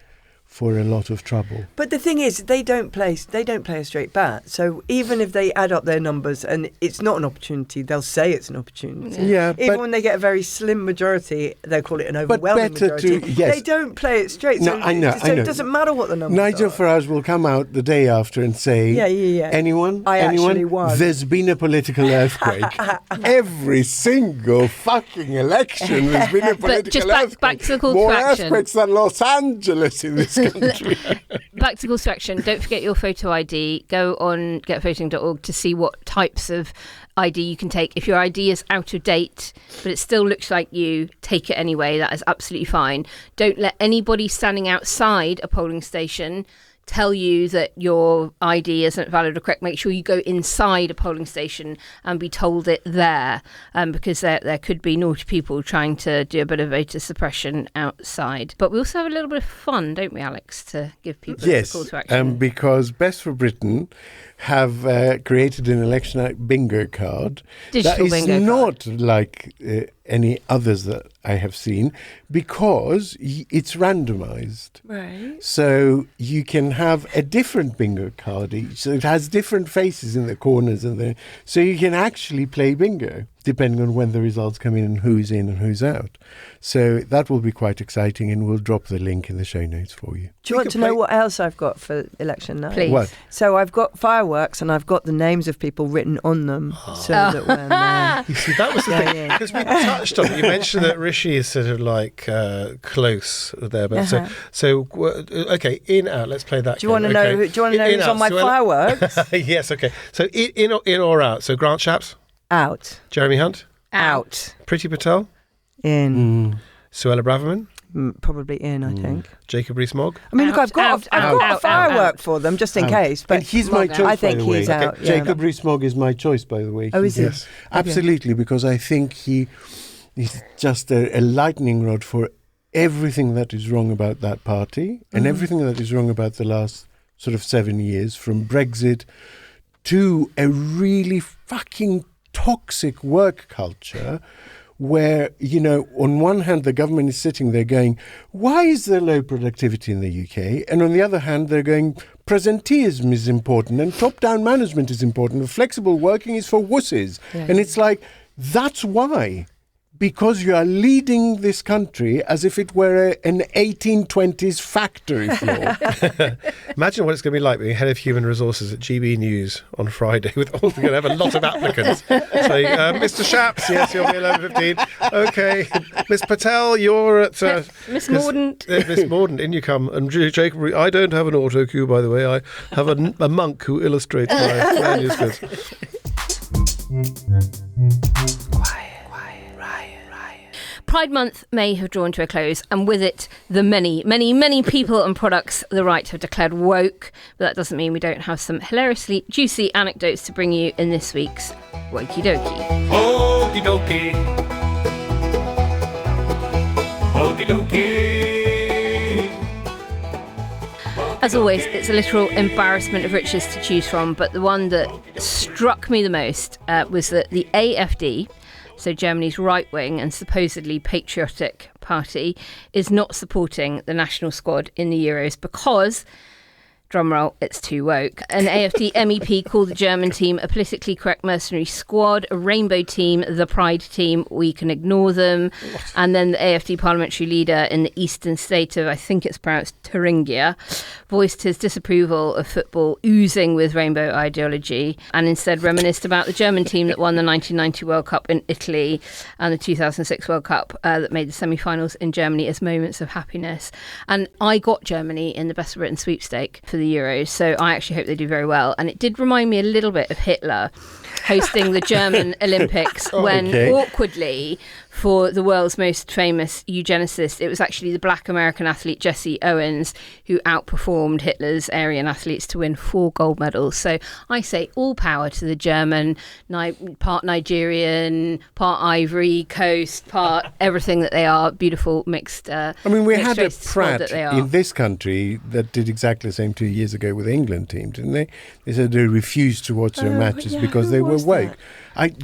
for a lot of trouble. But the thing is, they don't play a straight bat. So even if they add up their numbers and it's not an opportunity, they'll say it's an opportunity. Yeah, even when they get a very slim majority, they'll call it an overwhelming majority. They don't play it straight. No, I know. It doesn't matter what the numbers Nigel are. Farage will come out the day after and say, Anyone? Actually won. There's been a political earthquake. Every single fucking election there's been a political earthquake. Back to the call More to action. earthquakes than Los Angeles in this country. Back to call to action. Don't forget your photo ID. Go on getvoting.org to see what types of ID you can take. If your ID is out of date, but it still looks like you, take it anyway. That is absolutely fine. Don't let anybody standing outside a polling station tell you that your ID isn't valid or correct. Make sure you go inside a polling station and be told it there, because there could be naughty people trying to do a bit of voter suppression outside. But we also have a little bit of fun, don't we, Alex, to give people a call to action? Because Best for Britain have created an election night bingo card. Digital that is bingo not card. like any others that I have seen, because it's randomized. Right. So you can have a different bingo card each. So it has different faces in the corners, so you can actually play bingo depending on when the results come in and who's in and who's out. So that will be quite exciting, and we'll drop the link in the show notes for you. Do you want to know what else I've got for election night? Please. What? So I've got fireworks, and I've got the names of people written on them, so that when You see, that was the thing, because we touched on it. You mentioned that Rishi is sort of like close there, but okay, in, out. Let's play that. Do you want to know? Do you want to know who's on my fireworks? Yes. Okay. So in or out. So Grant Shapps, Out. Jeremy Hunt, Out. Priti Patel, In. Suella Braverman, Probably in, I think. Jacob Rees-Mogg. I mean, look, I've got a firework for them just in case. But And he's my choice, I think by the way. he's out. Okay, Jacob Rees-Mogg is my choice, by the way. Oh, is he? Yes, absolutely, because I think he's just a lightning rod for everything that is wrong about that party and everything that is wrong about the last sort of 7 years, from Brexit to a really fucking toxic work culture where, on one hand, the government is sitting there going, why is there low productivity in the UK? And on the other hand, they're going, presenteeism is important and top-down management is important and flexible working is for wusses. Yeah. And it's like, that's why. Because you are leading this country as if it were an 1820s factory floor. Imagine what it's going to be like being head of human resources at GB News on Friday. We're going to have a lot of applicants. Say, Mr. Shapps, yes, you'll be 11:15. Okay, Miss Patel, you're at Miss Mordaunt. Miss Mordaunt, in you come. And Jacob, I don't have an auto cue, by the way. I have a monk who illustrates my manuscripts. Pride Month may have drawn to a close, and with it, the many, many, many people and products the right have declared woke. But that doesn't mean we don't have some hilariously juicy anecdotes to bring you in this week's Wokey Dokey. Okie dokie. Okie dokie. As always, it's a literal embarrassment of riches to choose from, but the one that struck me the most was that the AFD so Germany's right-wing and supposedly patriotic party, is not supporting the national squad in the Euros because, drumroll, it's too woke. An AfD MEP called the German team a politically correct mercenary squad, a rainbow team, the pride team, we can ignore them. What? And then the AfD parliamentary leader in the eastern state of, I think it's pronounced Thuringia, voiced his disapproval of football oozing with rainbow ideology and instead reminisced about the German team that won the 1990 World Cup in Italy and the 2006 World Cup that made the semi-finals in Germany as moments of happiness. And I got Germany in the Best of Britain sweepstake for the Euros, so I actually hope they do very well. And it did remind me a little bit of Hitler hosting the German Olympics when awkwardly, for the world's most famous eugenicist, it was actually the black American athlete Jesse Owens who outperformed Hitler's Aryan athletes to win 4 gold medals. So I say all power to the German, part Nigerian, part Ivory Coast, part everything that they are, beautiful mixed. I mean, we had a Pratt in this country that did exactly the same 2 years ago with the England team, didn't they? They said they refused to watch their matches because they were woke.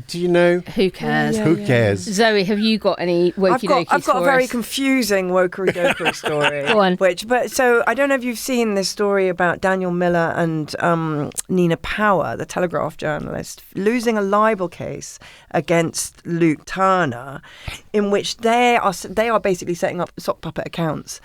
Do you know? Who cares? Who cares? Zoe, have you got any wokey dokies I've got a very us? confusing wokery dokery story. Go on. So I don't know if you've seen this story about Daniel Miller and Nina Power, the Telegraph journalist, losing a libel case against Luke Turner, in which they are basically setting up sock puppet accounts,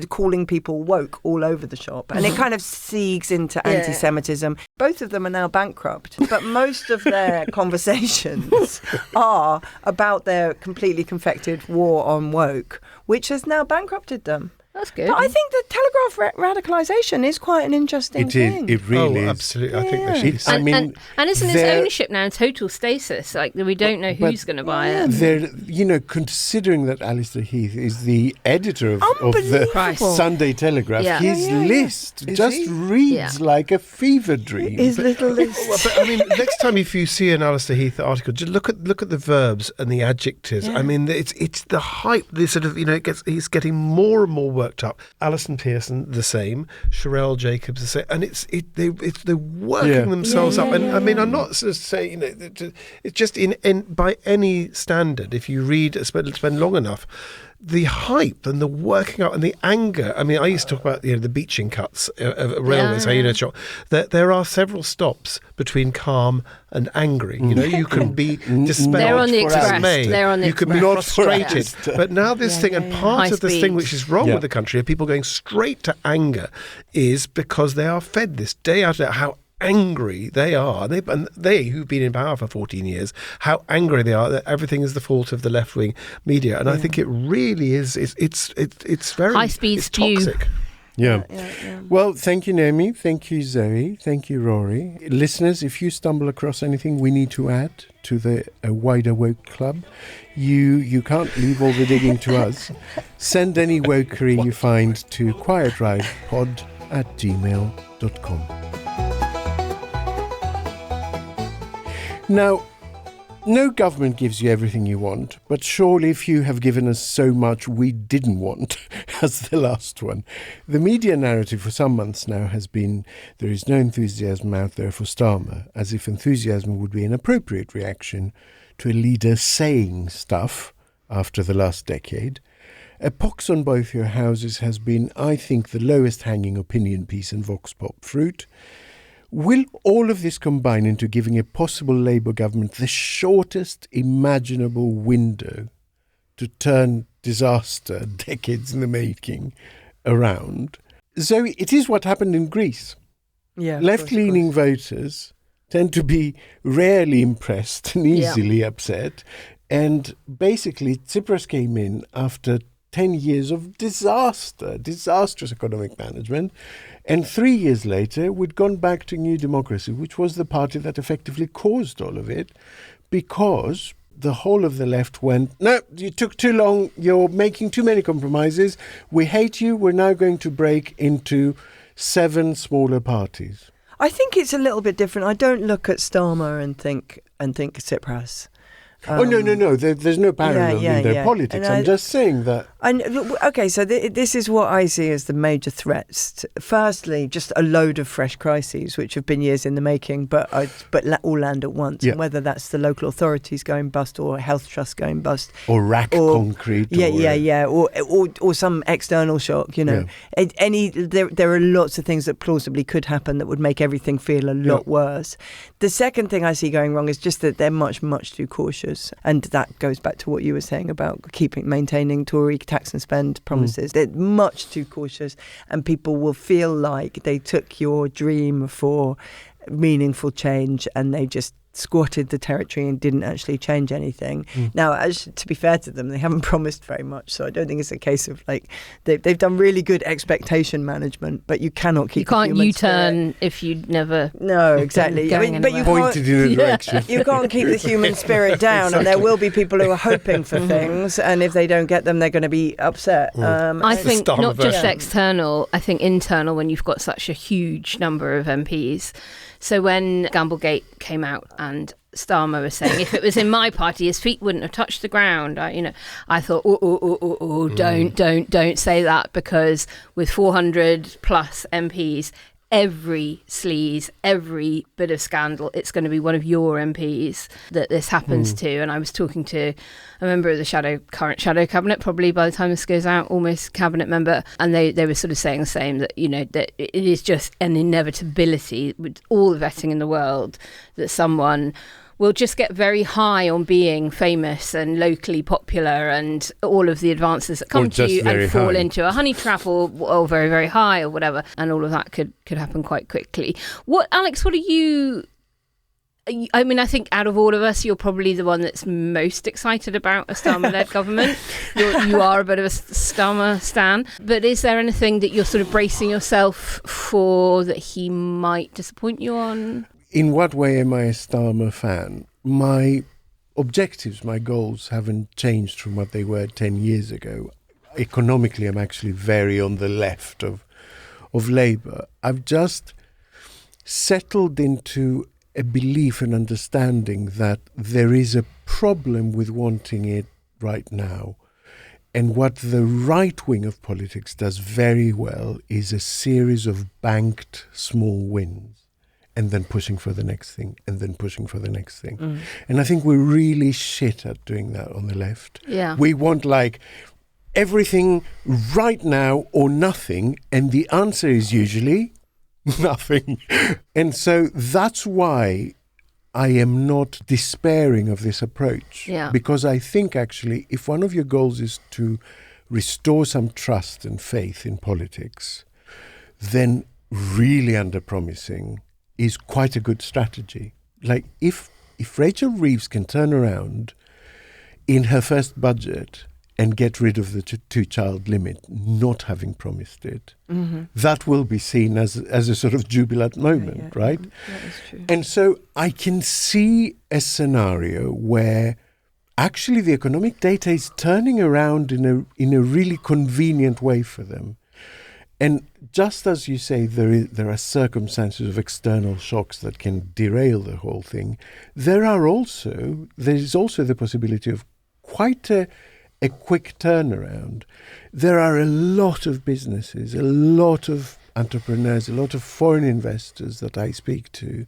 calling people woke all over the shop, and it kind of segues into anti-Semitism. Both of them are now bankrupt, but most of their conversations are about their completely confected war on woke, which has now bankrupted them. That's good. But I think the Telegraph radicalisation is quite an interesting thing. It really is. Absolutely. I think there should be. And isn't its ownership now in total stasis? Like, we don't know who's going to buy it. Considering that Alistair Heath is the editor of the Sunday Telegraph, his list just reads like a fever dream. His little list. But I mean, next time if you see an Alistair Heath article, just look at the verbs and the adjectives. Yeah. I mean, it's the hype. This sort of, he's getting more and more worked up. Alison Pearson the same, Sherelle Jacobs the same, and they're working themselves up. And I mean, I'm not sort of saying it's just in by any standard. If you spend long enough, the hype and the working out and the anger. I mean, I used to talk about the beaching cuts of railways. That there are several stops between calm and angry. You can be dispelled. They're on the express. You can be frustrated. But now this thing, and part of this thing which is wrong with the country, of people going straight to anger, is because they are fed this day out of how angry they are, and they who've been in power for 14 years, how angry they are that everything is the fault of the left-wing media. And I think it really is. It's very high-speed toxic. Yeah. Well, thank you, Naomi. Thank you, Zoe. Thank you, Rory. Listeners, if you stumble across anything we need to add to the wider woke club, you can't leave all the digging to us. Send any wokery you find to quietriotepod@gmail.com. Now, no government gives you everything you want, but surely few have given us so much we didn't want as the last one. The media narrative for some months now has been there is no enthusiasm out there for Starmer, as if enthusiasm would be an appropriate reaction to a leader saying stuff after the last decade. A pox on both your houses has been, I think, the lowest hanging opinion piece in Vox Pop fruit. Will all of this combine into giving a possible Labour government the shortest imaginable window to turn disaster, decades in the making, around? Zoe, it is what happened in Greece. Yeah, left-leaning voters tend to be rarely impressed and easily upset. And basically, Tsipras came in after 10 years of disastrous economic management. And 3 years later, we'd gone back to New Democracy, which was the party that effectively caused all of it, because the whole of the left went, no, you took too long, you're making too many compromises, we hate you, we're now going to break into 7 smaller parties. I think it's a little bit different. I don't look at Starmer and think Tsipras. No. There's no parallel in their politics. I'm just saying that. Okay, so this is what I see as the major threats. Firstly, just a load of fresh crises, which have been years in the making, but all land at once. Yeah. And whether that's the local authorities going bust or health trusts going bust, Or concrete. Or some external shock. You know, there are lots of things that plausibly could happen that would make everything feel a lot worse. The second thing I see going wrong is just that they're much, much too cautious. And that goes back to what you were saying about maintaining Tory tax and spend promises. They're much too cautious, and people will feel like they took your dream for meaningful change and they just squatted the territory and didn't actually change anything. Now, to be fair to them, they haven't promised very much, so I don't think it's a case of like they've done really good expectation management, but you cannot keep. You can't U-turn if you never. No, exactly. But you pointed in a direction. You can't keep the human spirit down, exactly. And there will be people who are hoping for things, and if they don't get them, they're going to be upset. I think not just external. I think internal. When you've got such a huge number of MPs. So when Gamblegate came out and Starmer was saying, if it was in my party, his feet wouldn't have touched the ground. I thought, don't say that, because with 400 plus MPs, every sleaze, every bit of scandal, it's going to be one of your MPs that this happens to. And I was talking to a member of the current shadow cabinet, probably by the time this goes out, almost cabinet member, and they were sort of saying the same, that that it is just an inevitability with all the vetting in the world that someone will just get very high on being famous and locally popular and all of the advances that come to you and fall into a honey trap or very, very high or whatever. And all of that could happen quite quickly. Alex, what are you... I mean, I think out of all of us, you're probably the one that's most excited about a Starmer-led government. You are a bit of a Starmer stan. But is there anything that you're sort of bracing yourself for that he might disappoint you on? In what way am I a Starmer fan? My objectives, my goals haven't changed from what they were 10 years ago. Economically, I'm actually very on the left of Labour. I've just settled into a belief and understanding that there is a problem with wanting it right now. And what the right wing of politics does very well is a series of banked small wins. And then pushing for the next thing, and then pushing for the next thing. And I think we're really shit at doing that on the left. Yeah. We want like everything right now or nothing, and the answer is usually nothing. And so that's why I am not despairing of this approach. Yeah. Because I think actually if one of your goals is to restore some trust and faith in politics, then really under-promising is quite a good strategy. Like if Rachel Reeves can turn around in her first budget and get rid of the two-child limit, not having promised it, that will be seen as a sort of jubilant moment, right? That is true. And so I can see a scenario where actually the economic data is turning around in a really convenient way for them. And just as you say, there are circumstances of external shocks that can derail the whole thing. There is also the possibility of quite a quick turnaround. There are a lot of businesses, a lot of entrepreneurs, a lot of foreign investors that I speak to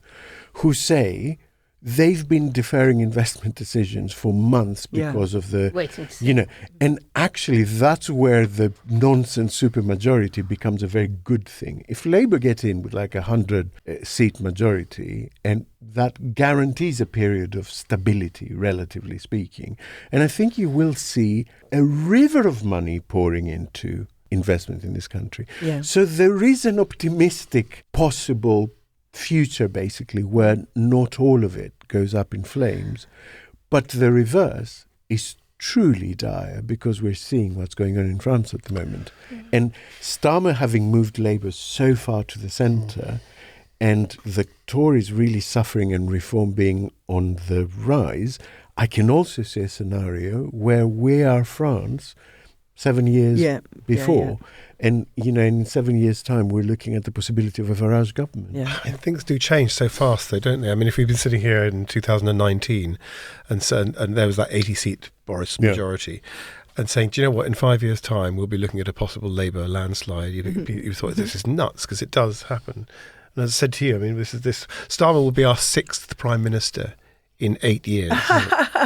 who say they've been deferring investment decisions for months because of the, and actually that's where the nonsense supermajority becomes a very good thing. If Labour get in with like 100-seat majority, and that guarantees a period of stability, relatively speaking, and I think you will see a river of money pouring into investment in this country. Yeah. So there is an optimistic possible future, basically, where not all of it goes up in flames, but the reverse is truly dire because we're seeing what's going on in France at the moment. And Starmer having moved Labour so far to the centre and the Tories really suffering and reform being on the rise, I can also see a scenario where we are France 7 years before. Yeah. And, in 7 years' time, we're looking at the possibility of a Farage government. Yeah. And things do change so fast, though, don't they? I mean, if we've been sitting here in 2019 and there was that 80-seat Boris majority, and saying, do you know what, in 5 years' time, we'll be looking at a possible Labour landslide. You thought, this is nuts, because it does happen. And as I said to you, I mean, Starmer will be our 6th Prime Minister in 8 years.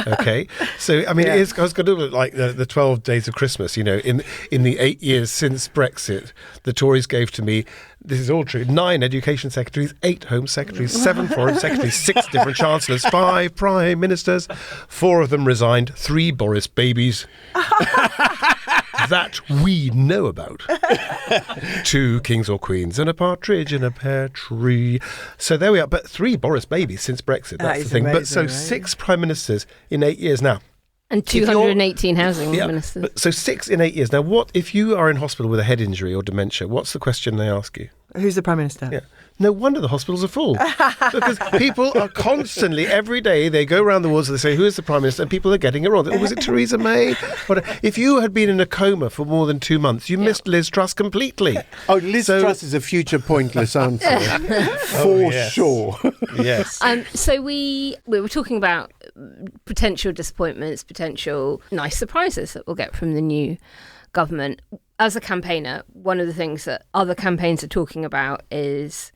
Okay, so I mean, it's going to look like the 12 days of Christmas. In the 8 years since Brexit, the Tories gave to me, this is all true, 9 education secretaries, 8 home secretaries, 7 foreign secretaries, 6 different chancellors, 5 prime ministers, 4 of them resigned, 3 Boris babies that we know about, 2 kings or queens and a partridge in a pear tree. So there we are. But 3 Boris babies since Brexit. That's the thing. Amazing, but so right? 6 prime ministers in 8 years now. And 218 housing ministers. But so 6 in 8 years. Now, what if you are in hospital with a head injury or dementia? What's the question they ask you? Who's the Prime Minister? Yeah. No wonder the hospitals are full. Because people are constantly, every day, they go around the walls and they say, who is the Prime Minister? And people are getting it wrong. Was it Theresa May? If you had been in a coma for more than 2 months, you missed Liz Truss completely. Oh, Liz Truss is a future pointless answer. For sure. Yes. So we were talking about potential disappointments, potential nice surprises that we'll get from the new government. As a campaigner, one of the things that other campaigns are talking about is,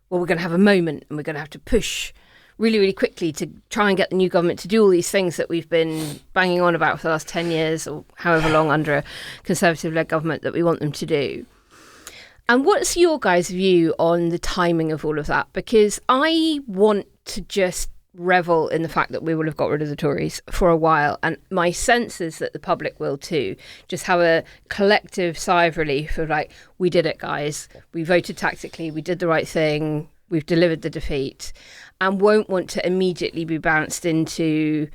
well, we're going to have a moment and we're going to have to push really, really quickly to try and get the new government to do all these things that we've been banging on about for the last 10 years or however long under a Conservative-led government that we want them to do. And what's your guys' view on the timing of all of that? Because I want to just revel in the fact that we will have got rid of the Tories for a while, and my sense is that the public will too. Just have a collective sigh of relief of like, we did it, guys. We voted tactically. We did the right thing. We've delivered the defeat, and won't want to immediately be bounced into,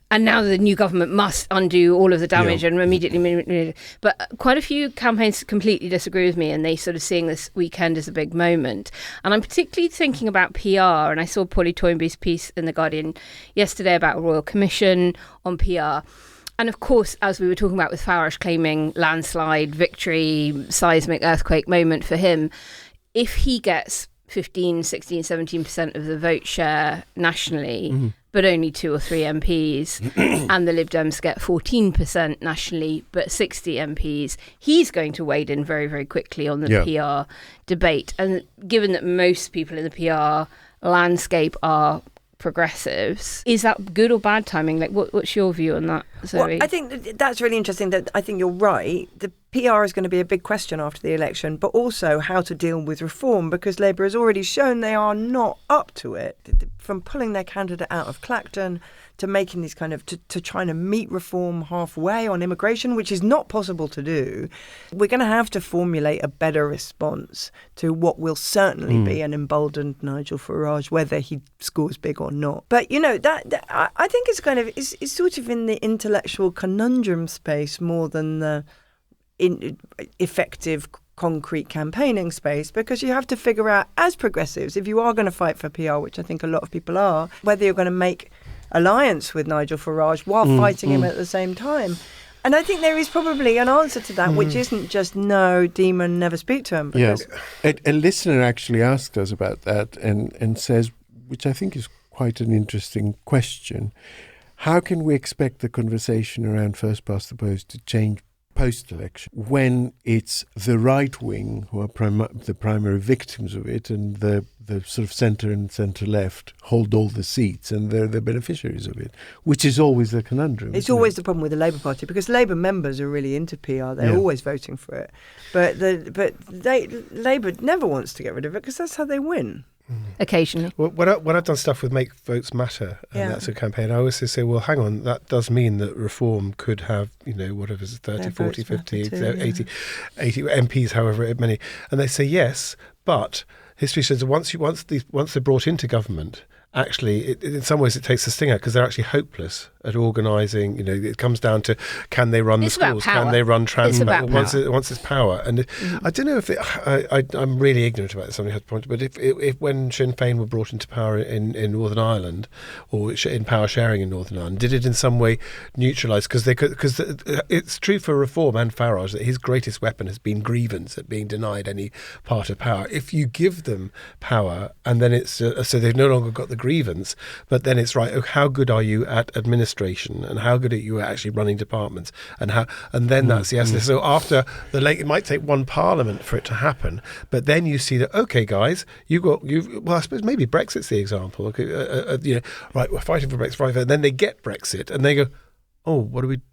and now the new government must undo all of the damage and immediately. But quite a few campaigns completely disagree with me, and they sort of seeing this weekend as a big moment. And I'm particularly thinking about PR, and I saw Polly Toynbee's piece in The Guardian yesterday about a Royal Commission on PR. And of course, as we were talking about with Farage claiming landslide, victory, seismic earthquake moment for him, if he gets 15, 16, 17% of the vote share nationally, but only 2 or 3 MPs, and the Lib Dems get 14% nationally, but 60 MPs, he's going to wade in very, very quickly on the PR debate. And given that most people in the PR landscape are progressives, is that good or bad timing? Like, what's your view on that, Zoe? Well, I think that's really interesting. That I think you're right. The PR is going to be a big question after the election, but also how to deal with reform, because Labour has already shown they are not up to it. From pulling their candidate out of Clacton to making these kind of, to trying to meet reform halfway on immigration, which is not possible to do. We're going to have to formulate a better response to what will certainly be an emboldened Nigel Farage, whether he scores big or not. But, that I think it's kind of, it's sort of in the intellectual conundrum space more than the effective concrete campaigning space, because you have to figure out, as progressives, if you are going to fight for PR, which I think a lot of people are, whether you're going to make alliance with Nigel Farage while fighting him at the same time. And I think there is probably an answer to that, which isn't just no, demon, never speak to him. Yes. A listener actually asked us about that and says, which I think is quite an interesting question, how can we expect the conversation around first past the post to change post-election when it's the right wing who are the primary victims of it, and the sort of centre and centre-left hold all the seats and they're the beneficiaries of it, which is always the conundrum. It's always the problem with the Labour Party, because Labour members are really into PR. They're always voting for it. But Labour never wants to get rid of it because that's how they win. Occasionally. Well, when I've done stuff with Make Votes Matter, and that's a campaign, I always say, well, hang on, that does mean that reform could have, whatever, 30, 40, 50, 80 MPs, however many. And they say yes, but history says once they're brought into government actually, in some ways, it takes the sting out because they're actually hopeless at organising. It comes down to, can they run the schools? Can they run transport? Once it's power. And I don't know if I'm really ignorant about this. Somebody has pointed, but if when Sinn Féin were brought into power in Northern Ireland, or in power sharing in Northern Ireland, did it in some way neutralise? Because it's true for Reform and Farage that his greatest weapon has been grievance at being denied any part of power. If you give them power, and then it's so they've no longer got the grievance, but then it's right. How good are you at administration, and how good are you at actually running departments, and then that's the essence. So after it might take one parliament for it to happen, but then you see that guys, well, I suppose maybe Brexit's the example. Okay, right, we're fighting for Brexit, right? And then they get Brexit, and they go, oh, what do we do?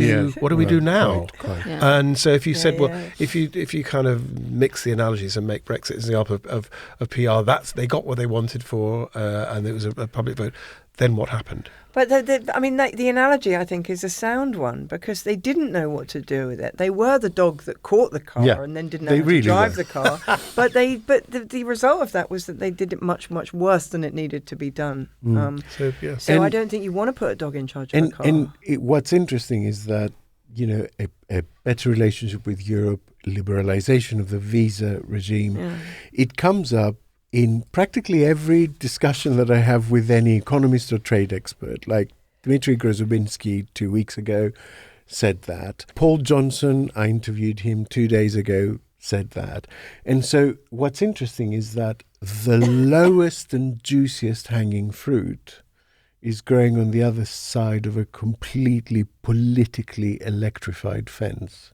Yes. What do we do now? Quite. Yeah. And so if you said, if you kind of mix the analogies and make Brexit as an example of PR, they got what they wanted for, and it was a public vote. Then what happened? But the analogy, I think, is a sound one, because they didn't know what to do with it. They were the dog that caught the car and then didn't know how to drive the car. But the result of that was that they did it much, much worse than it needed to be done. So I don't think you want to put a dog in charge of a car. And what's interesting is that, a better relationship with Europe, liberalisation of the visa regime, it comes up in practically every discussion that I have with any economist or trade expert. Like Dmitry Grozubinski 2 weeks ago said that. Paul Johnson, I interviewed him 2 days ago, said that. And so what's interesting is that the lowest and juiciest hanging fruit is growing on the other side of a completely politically electrified fence.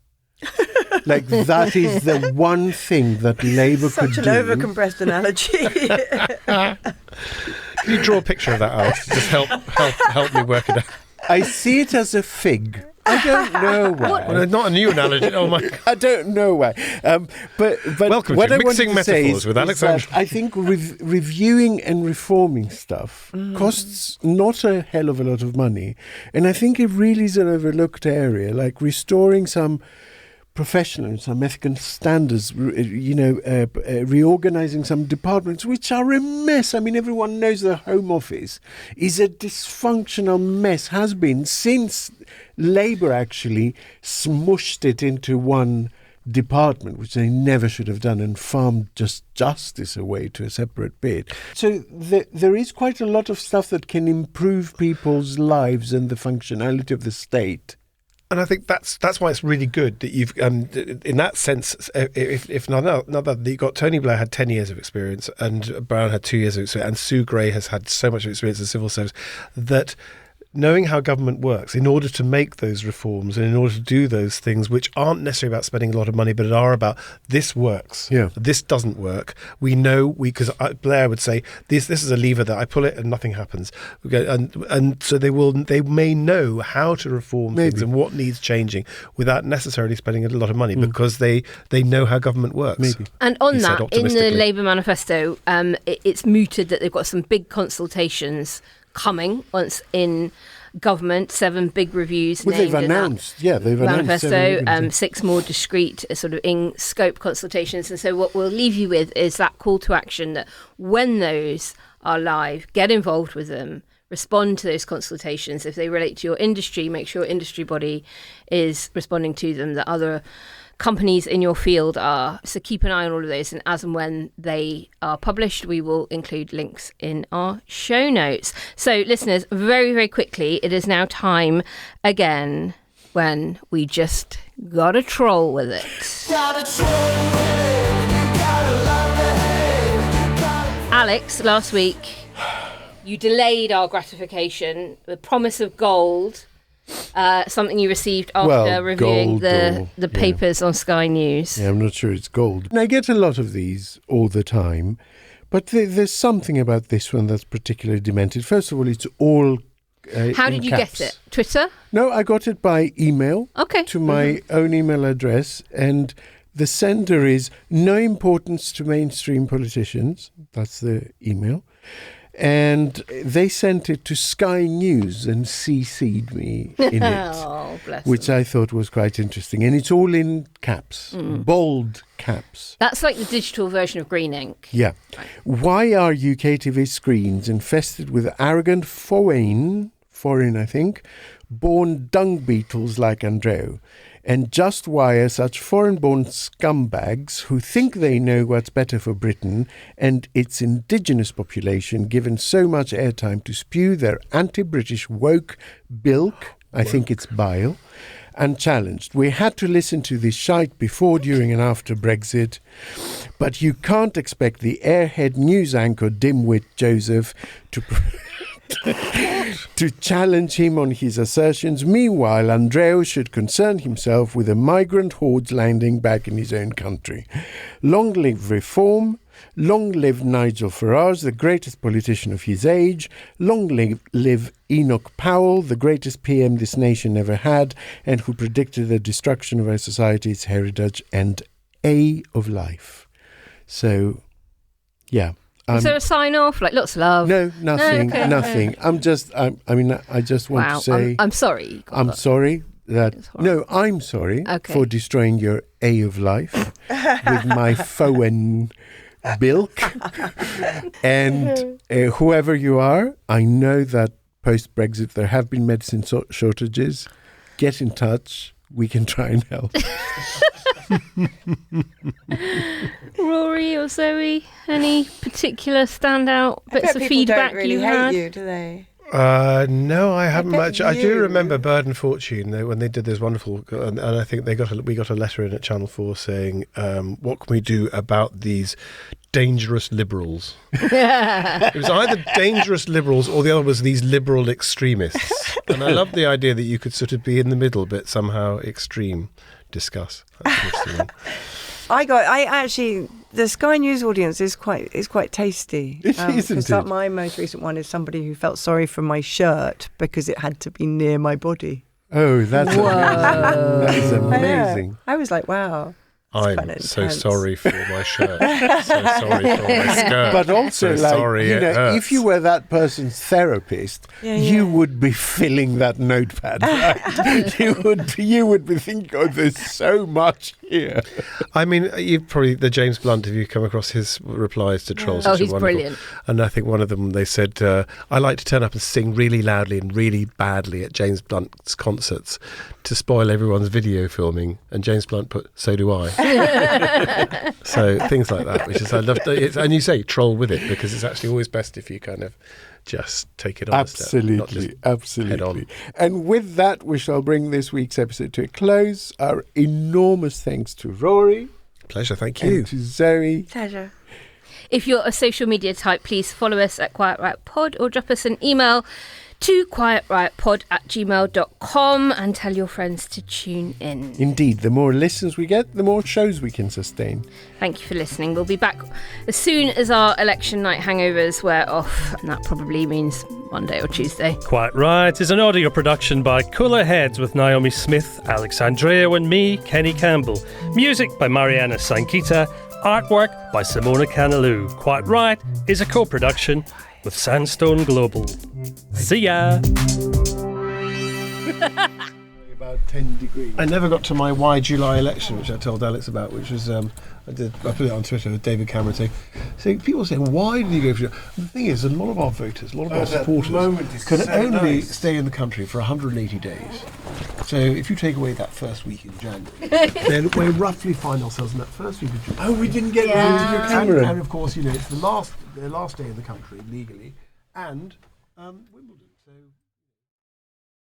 Like, that is the one thing that Labour could do. Such an overcompressed analogy. Can you draw a picture of that, Alice? Just help me work it out. I see it as a fig. I don't know why. Well, not a new analogy. Oh my God. I don't know why. But welcome what to I Mixing wanted to say Metaphors with Alexandra. I think reviewing and reforming stuff costs not a hell of a lot of money, and I think it really is an overlooked area. Like restoring some professional, some ethical standards, reorganizing some departments which are a mess. I mean, everyone knows the Home Office is a dysfunctional mess, has been since Labour actually smushed it into one department, which they never should have done, and farmed just justice away to a separate bit. So there is quite a lot of stuff that can improve people's lives and the functionality of the state. And I think that's why it's really good that you've, in that sense, if not that you got Tony Blair had 10 years of experience, and Brown had 2 years of experience, and Sue Gray has had so much experience in civil service, that knowing how government works in order to make those reforms and in order to do those things which aren't necessarily about spending a lot of money but are about this works, this doesn't work. We know, because Blair would say this is a lever that I pull it and nothing happens. And so they may know how to reform things and what needs changing without necessarily spending a lot of money because they know how government works. And on that, in the Labour manifesto, it's mooted that they've got some big consultations coming once in government, 7 big reviews named they've announced manifesto, 6 more discrete sort of in scope consultations. And so what we'll leave you with is that call to action that when those are live, get involved with them, respond to those consultations. If they relate to your industry, make sure your industry body is responding to them, that other companies in your field are. So keep an eye on all of those, and as and when they are published, we will include links in our show notes. So listeners, very, very quickly, it is now time again when we just gotta troll with it. Alex, last week you delayed our gratification, the promise of gold. Something you received after reviewing the papers on Sky News. Yeah, I'm not sure it's gold. And I get a lot of these all the time, but there's something about this one that's particularly demented. First of all, it's all How did you get it? Twitter? No, I got it by email to my own email address, and the sender is no importance to mainstream politicians. That's the email. And they sent it to Sky News and CC'd me in it, Oh, bless which them. I thought was quite interesting. And it's all in caps, bold caps. That's like the digital version of green ink. Yeah. Why are UK TV screens infested with arrogant foreign, I think, born dung beetles like Andreu? And just why are such foreign-born scumbags who think they know what's better for Britain and its indigenous population given so much airtime to spew their anti-British woke bilk, I think it's bile, unchallenged? We had to listen to this shite before, during and after Brexit, but you can't expect the airhead news anchor dimwit Joseph to challenge him on his assertions. Meanwhile, Andreu should concern himself with the migrant hordes landing back in his own country. Long live reform. Long live Nigel Farage, the greatest politician of his age. Long live Enoch Powell, the greatest PM this nation ever had, and who predicted the destruction of our society, its heritage, and of life. So, yeah. Is there a sign off? Like lots of love? No, nothing, Okay. nothing. I just want to say... I'm sorry. I'm sorry that... It's horrible. No, I'm sorry Okay. for destroying your A of life with my foreign bilk. And whoever you are, I know that post-Brexit there have been medicine shortages. Get in touch. We can try and help. Rory or Zoe, any particular standout bits of feedback don't really you hate had? you, do they? No, I haven't bet much. I do you- remember Bird and Fortune when they did this wonderful, and I think we got a letter in at Channel 4 saying, "What can we do about these dangerous liberals?" It was either dangerous liberals or the other was these liberal extremists. And I love the idea that you could sort of be in the middle, but somehow extreme. Discuss. That's an interesting one. The Sky News audience is quite tasty. Isn't it? My most recent one is somebody who felt sorry for my shirt because it had to be near my body. Oh, that's amazing. That is amazing. I was like, wow. I'm kinda so intense. sorry for my shirt. So sorry for my skirt. But also, so like, sorry, you it know, hurts. if you were that person's therapist, you would be filling that notepad, right? you would be thinking, oh, there's so much here. I mean, you've probably, the James Blunt, have you come across his replies to trolls? Oh, which are he's wonderful. brilliant. And I think one of them, they said, I like to turn up and sing really loudly and really badly at James Blunt's concerts to spoil everyone's video filming. And James Blunt put, so do I. So things like that, which is, I love. And you say troll with it, because it's actually always best if you kind of just take it on a step, not just Absolutely. head on. And with that, we shall bring this week's episode to a close. Our enormous thanks to Rory. Pleasure, thank you. And to Zoe. Pleasure. If you're a social media type, please follow us at Quiet Riot Pod or drop us an email to quietriotpod@gmail.com and tell your friends to tune in. Indeed, the more listens we get, the more shows we can sustain. Thank you for listening. We'll be back as soon as our election night hangovers wear off, and that probably means Monday or Tuesday. Quite Right is an audio production by Cooler Heads with Naomi Smith, Alexandria and me, Kenny Campbell. Music by Mariana Sankita. Artwork by Simona Canalou. Quite Right is a co-production with Sandstone Global. See ya! About 10 degrees. I never got to my Why July election, which I told Alex about, which was I put it on Twitter with David Cameron saying people saying, why did you go for? The thing is, a lot of our voters, a lot of our supporters can only stay in the country for 180 days. So if you take away that first week in January, then we roughly find ourselves in that first week of July. Oh, we didn't get rid of your camera. And of course, you know, it's the last day in the country legally, and Wimbledon. So.